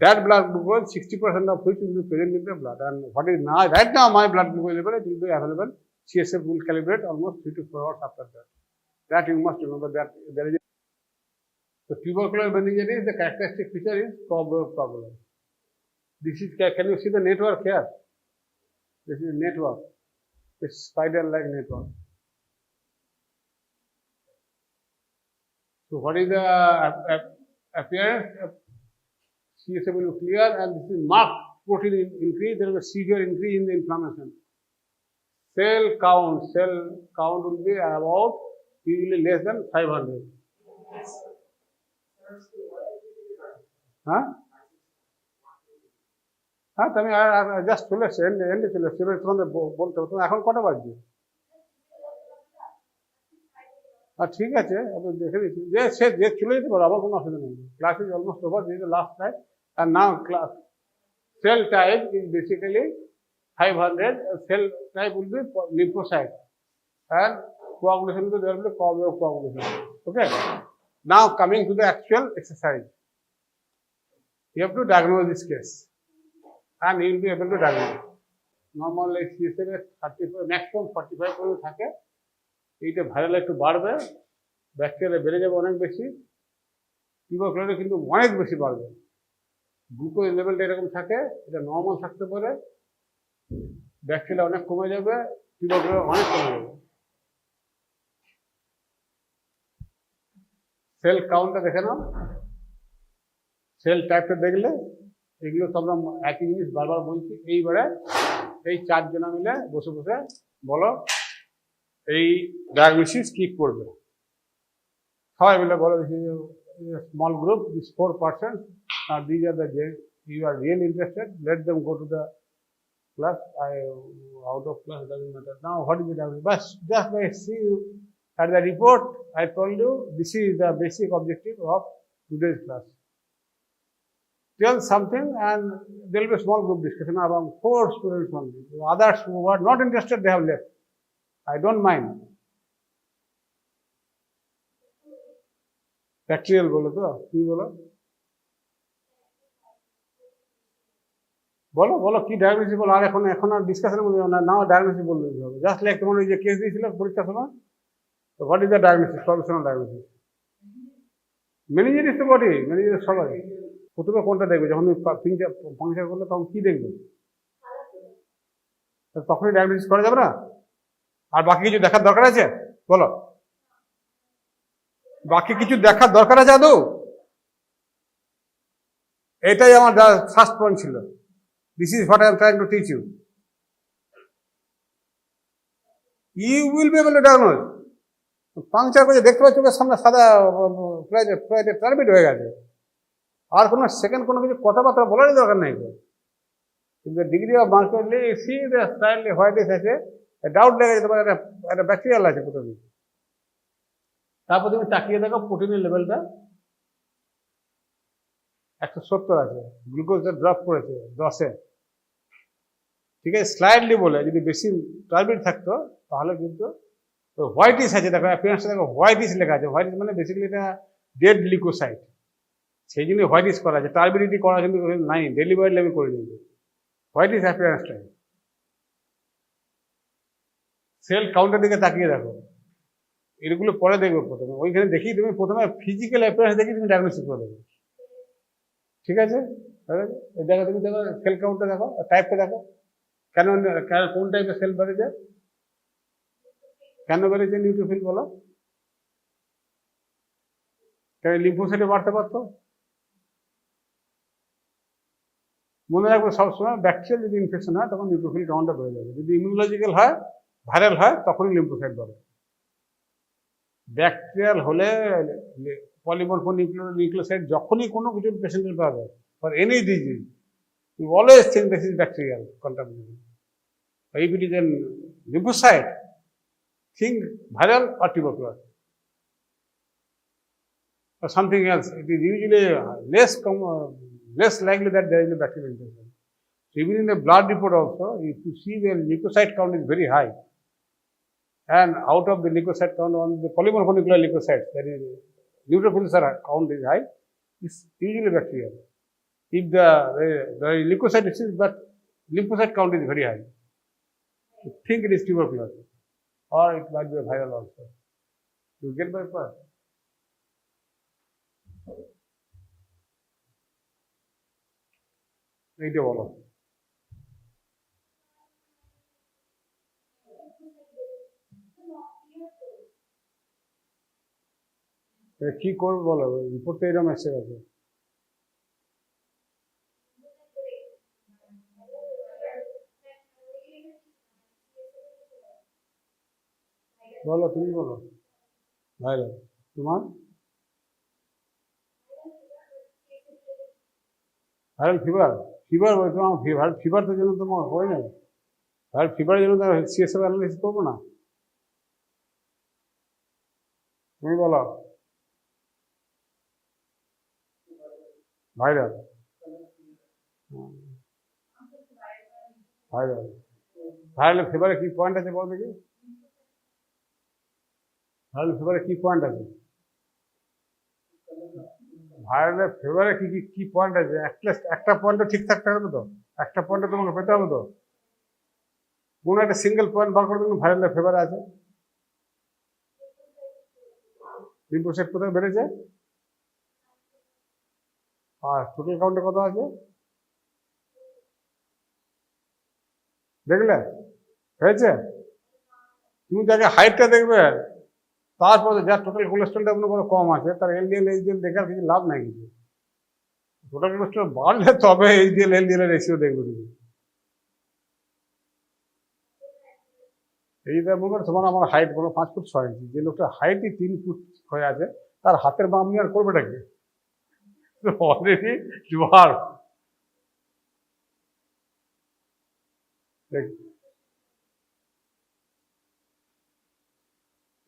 That blood glucose, 60% of which will be present in the blood. And what is now, right now, my blood glucose level, it will be available. CSF will calibrate almost 3 to 4 hours after that. That you must remember that there is the tubercular meningitis, the characteristic feature is problem. This is, can you see the network here? This is network. It's spider-like network. So what is the appearance? CSF will be clear, and this is marked protein increase. There is a severe increase in the inflammation. Cell count will be about usually less than 500. Huh? হ্যাঁ তো আমি just চলে এসছি এন্ডে চলে এসছি এবার তোমাদের বলতে হবে তুমি এখন কটা বাজছে ঠিক আছে আমি দেখে দিচ্ছি যে সে যে চলে যেতে পারো আমার কোনো অসুবিধা নেই class is almost over this is last time and now class cell type is basically 500 cell type will be lymphocyte and coagulation will be coagulation. Okay, now coming to the actual exercise, you have to diagnose this case and you will be able to diagnose. Normally CSF 35 maximum 45 করে থাকে এইটা viral একটু বাড়বে bacteria বেড়ে যাবে অনেক বেশি tuberculosis কিন্তু অনেক বেশি বাড়বে গ্লুকোজ লেভেলটা এরকম থাকে এটা নর্মাল থাকতে পারে ব্যাকটেরিয়া অনেক কমে যাবে টিউবারকুলোসিস অনেক কমে যাবে সেল কাউন্টটা দেখে নাও সেল টাইপটা দেখলে এগুলো তো আমরা একই জিনিস বারবার বলছি এইবারে এই চারজনা মিলে বসে বসে বলো এই ডায়াগনোসিস কি করবে সবাই মিলে বলো small group this 4%. These are the you are really interested. Let them go to the class. Out of class doesn't matter. Now, what is the diagnosis? But just by see you at the report, I told you this is the basic objective of today's class. Tell something, and there will be a small group discussion around 4 students only. Others who are not interested, they have left. I don't mind. Bacterial bolo to, ki bolo? বলো বলো কি diagnosis বলো আর এখন আর ডিসকাশনের মধ্যে নাও diagnosis বলতে হবে just like তোমার ওই যে কেস দিয়েছিল পরীক্ষার সময় তো what is the diagnosis professional diagnosis meningitis তো বডি মেনিঞ্জাইটিস সবাই প্রথমে কোনটা দেখবে যখন পাংচার করলে তখন কি দেখবে তখনই ডায়াগনোসিস করা যাবে না আর বাকি কিছু দেখার দরকার আছে বলো বাকি কিছু দেখার দরকার আছে আদৌ এটাই আমার ফার্স্ট পয়েন্ট ছিল This is what I am trying to teach you. You will be able to diagnose. Puncture করে দেখতে পাচ্ছ সামনে সাদা টার্বিড হয়ে গেছে আর কোনো সেকেন্ড কোনো কিছু কথাবার্তা বলারই দরকার নেই কিন্তু ডিগ্রি অফ মার্কেটলি সি দ্য স্টাইলি হোয়াইটিস আছে ডাউট লেগে যেতে পারে একটা ব্যাকটেরিয়াল আছে প্রথমে তারপর তুমি তাকিয়ে দেখো প্রোটিনের লেভেলটা 170 আছে গ্লুকোজটা ড্রপ করেছে 10-এ ঠিক আছে স্লাইডলি বলে যদি বেশি টার্বিড থাকতো তাহলে কিন্তু হোয়াইটিস আছে দেখো অ্যাপিয়ারেন্সটা দেখো হোয়াইটিস লেখা আছে হোয়াইটিস মানে বেসিক্যালি এটা ডেড লিকোসাইট সেই জন্য হোয়াইটিস করা আছে টার্বিডিটি করা কিন্তু নাই ডেলিভারি লেভেল করে নিয়েছে হোয়াইটিস অ্যাপিয়ারেন্সটা সেল কাউন্টের দিকে তাকিয়ে দেখো এগুলো পরে দেখবে প্রথমে ওইখানে দেখি তুমি প্রথমে ফিজিক্যাল অ্যাপিয়ারেন্স দেখি তুমি ডায়াগনোসিস করে দেবে ঠিক আছে দেখো তুমি দেখো সেল কাউন্টটা দেখো টাইপটা দেখো কেন কোন টাইপের সেল বেড়েছে কেন বেড়েছে নিউট্রোফিল বলো কেন লিম্ফোসাইটে বাড়তে পারতো মনে রাখবে সবসময় ব্যাকটেরিয়াল যদি ইনফেকশন হয় তখন নিউট্রোফিল কাউন্টটা বেড়ে যাবে যদি ইমিউনোলজিক্যাল হয় ভাইরাল হয় তখনই লিম্ফোসাইট বাড়ে ব্যাকটেরিয়াল হলে পলিমরফো নিউক্লিওসাইড যখনই কোনো কিছু পেশেন্টের পাবে for any disease you always think this is bacterial contamination. If it is a lymphocyte, think viral or tuberculosis or something else. It is usually less likely that there is a bacterial infection. So even in the blood report also, if you see the leukocyte count is very high, and out of the leukocyte count on the If the leukocyte is, but lymphocyte count is very high, you think it is tuberculosis, or it might be a viral also. You get my point? এইটা বলো। কি করবো বলো, report তো এরকম এসে গেছে। বলো, তুমি বলো। ভাইরাল তোমার ভাইরাল ফিভার, ফিভার তোমার ভাইরাল ফিভার তো জন্য তোমার হয় না, ভাইরাল ফিভারের জন্য তো সিএসএফ অ্যানালিসিস করবো না। তুমি বলো। ভাইরাল, ভাইরাল, ভাইরাল ফিভারে কি পয়েন্ট আছে বল দেখি, ভাইরাল ফিভারে কি পয়েন্ট আছে, ভাইরালের ফিভারে কি কি কি পয়েন্ট আছে, একটা পয়েন্টও ঠিক থাকতে হবে তো, একটা পয়েন্টে তোমাকে পেতে হবে তো, কোনো একটা সিঙ্গেল পয়েন্ট বার করে তুমি ভাইরালের ফিভারে আছে। লিম্ফোসাইট কোথায় বেড়েছে, আর টোটাল কাউন্টে কত আছে দেখলে, হয়েছে। তুমি তাকে হাইটটা দেখবে, তারপরে যার টোটাল কোলেস্ট্রলটা মনে করো কম আছে, তার এলডিএল এইচডিএল দেখার কিছু লাভ নাই কিছু। টোটাল কোলেস্ট্রল বাড়লে তবে এইচডিএল এলডিএল এর রেশিও দেখবে তুমি। এই মনে করো তোমার আমার হাইট কোনো 5 ফুট 6 ইঞ্চি, যে লোকটা হাইটই 3 ফুট হয়ে আছে, তার হাতের বাম নিয়ে আর করবেটা কি, already dwarf.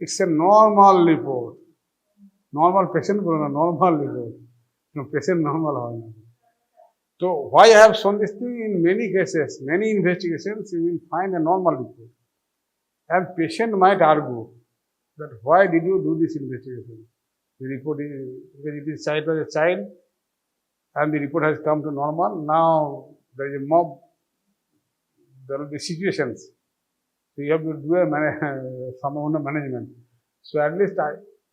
It's a normal report. Normal patient বলো না, normal report. No, patient normal হয় না। So why I have shown this thing, in many cases, many investigations, you will find a normal report. And patient might argue that why did you do this investigation? The report is, because it is child was a child, and the report has come to normal. Now there is a mob, there will be situations. So you have to do some amount of management. So at least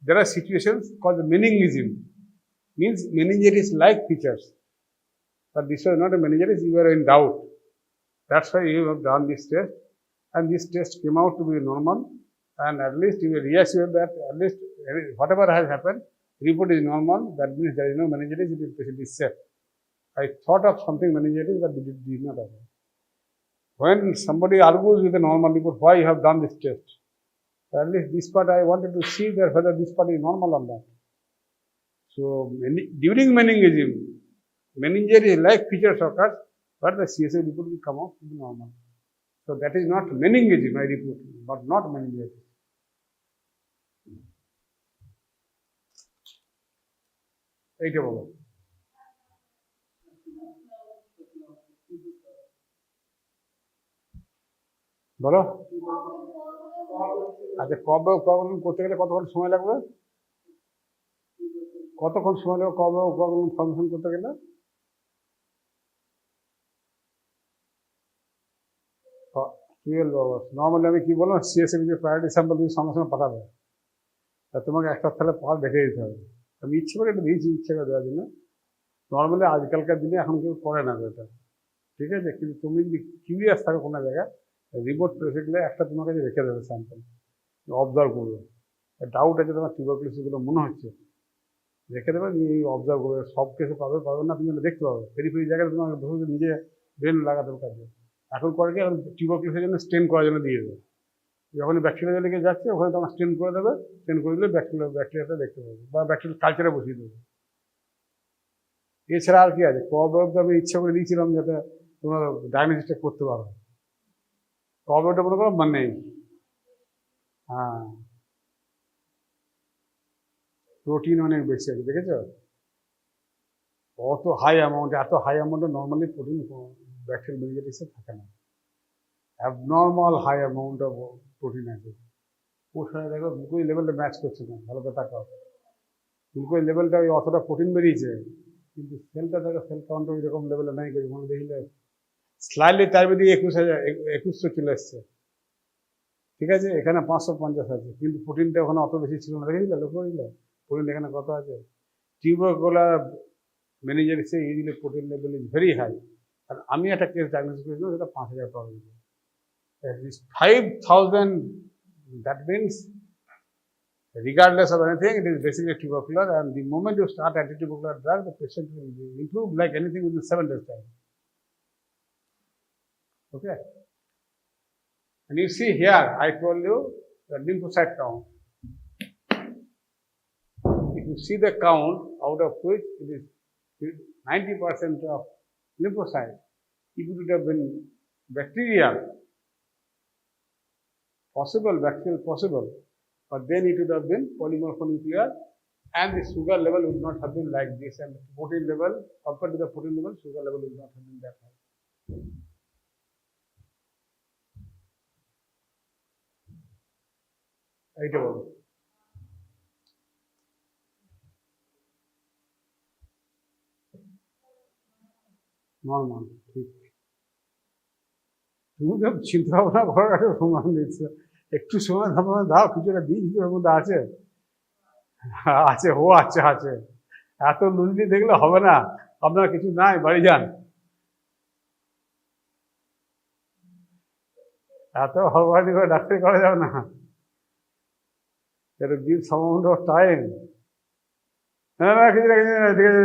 there are situations called the meningism, means meningitis-like features. But this was not a meningitis, you were in doubt. That's why you have done this test, and this test came out to be normal, and at least you were reassured that at least whatever has happened, report is normal, that means there is no meningitis, it is safe. I thought of something meningitis, but it did not happen. When somebody argues with a normal report, why you have done this test? At least this part I wanted to see that whether this part is normal or not. So during meningism, meningitis-like features occurs, but the CSA report will come out to be normal. So that is not meningism I report, but not meningitis. এইটা বলো। বলো। আচ্ছা, কবে উপকরণ করতে গেলে কতক্ষণ সময় লাগবে, কতক্ষণ সময় লাগবে কবে উপকরণ ফর্মেশন করতে গেলে? 12 hours। নর্মালি আমি কি বললাম, সিএসএ যে প্রায়োরিটি স্যাম্পল তুমি সঙ্গে সঙ্গে পাঠাবে, তা তোমাকে একটা তাহলে পার দেখে দিতে হবে। আমি ইচ্ছে করে এটা দিয়েছি, ইচ্ছে করে দেওয়ার জন্য। নর্মালি আজকালকার দিনে এখন কেউ করে না এটা, ঠিক আছে। কিন্তু তুমি যদি কিউরিয়াস থাকো কোনো জায়গায়, রিপোর্ট পেশেন্টলে একটা তোমার কাছে রেখে দেবে স্যাম্পল, অবজার্ভ করবে। ডাউট আছে তোমার টিউবারকুলোসিসগুলো মনে হচ্ছে, রেখে দেবে, নিয়ে অবজার্ভ করবে। সব কিছু পাবে না, তুমি দেখতে পাবে। ফেরি জায়গায় তোমার নিজে ব্রেন লাগাতে কাজে। এখন করে কি, এখন টিউবারকুলোসিসের জন্য স্টেন করার জন্য দিয়ে দেবে। যখন ব্যাকটেরিয়া দিকে যাচ্ছে, ওখানে তোমার স্টেন করে দেবে, স্টেন করে দিলে ব্যাকটেরিয়াটা দেখতে পাবে, বা ব্যাকটেরিয়া কালচারে বসিয়ে দেবে। এছাড়া আর কি আছে, কবে আমি ইচ্ছা করে দিয়েছিলাম যাতে তোমরা ডায়াগনোসিসটা করতে পারো। কবেটা মনে করো মানে নেই। হ্যাঁ, প্রোটিন অনেক বেশি আছে, দেখেছো? অত হাই অ্যামাউন্ট, এত হাই অ্যামাউন্টে নর্মালি প্রোটিন ব্যাকটেরিয়াল মেনিঞ্জাইটিসে থাকে না। Abnormal high amount of protein আছে। ওর সঙ্গে দেখো গ্লুকোজ লেভেলটা ম্যাচ করছে না, ভালো করে তাকাও। গ্লুকোজ লেভেলটা ওই অতটা প্রোটিন বেরিয়েছে, কিন্তু সেলটা দেখো সেল কাউন্টও এরকম লেভেলে নাই করে মনে দেখিলে স্লাইডলি তার মধ্যে 21,000 চলে এসছে, ঠিক আছে, এখানে 550 আছে, কিন্তু প্রোটিনটা ওখানে অত বেশি ছিল না, দেখে দিলে লক্ষ্য করিলে প্রোটিন এখানে কত আছে। টিউবারকুলার মেনিঞ্জাইটিসে usually protein level is very high, আর আমি একটা কেস ডায়াগনোসিস করেছিলাম সেটা 5,000 পাওয়া গেছে। 5,000, that means regardless of anything, it is basically tubercular, and the moment you start anti-tubercular drug, the patient will improve like anything within 7 days time. Okay. And you see here, I told you the lymphocyte count. If you see the count, out of which it is 90% of lymphocyte, if it would have been bacterial, bacterial possible, but then it would have been polymorphonuclear, and the sugar level would not have been like this, and the protein level, compared to the protein level, sugar level would not have been that high. এইটা বলো। Normal, ঠিক। তুমি তো চিন্তা ভাবনা করার একটা সময় দিচ্ছ, একটু সময় ভাবনা দাও, কিছু একটা বীজ ওর মধ্যে আছে, আছে, ও আচ্ছা আছে, এত লুজলি দেখলে হবে না, আপনার কিছু নাই, বাড়ি যান, এত হলবাড়ি করে ডাক্তারি করা যাবে না, এটা give some amount of time. না না, কিছু না, ঠিক আছে।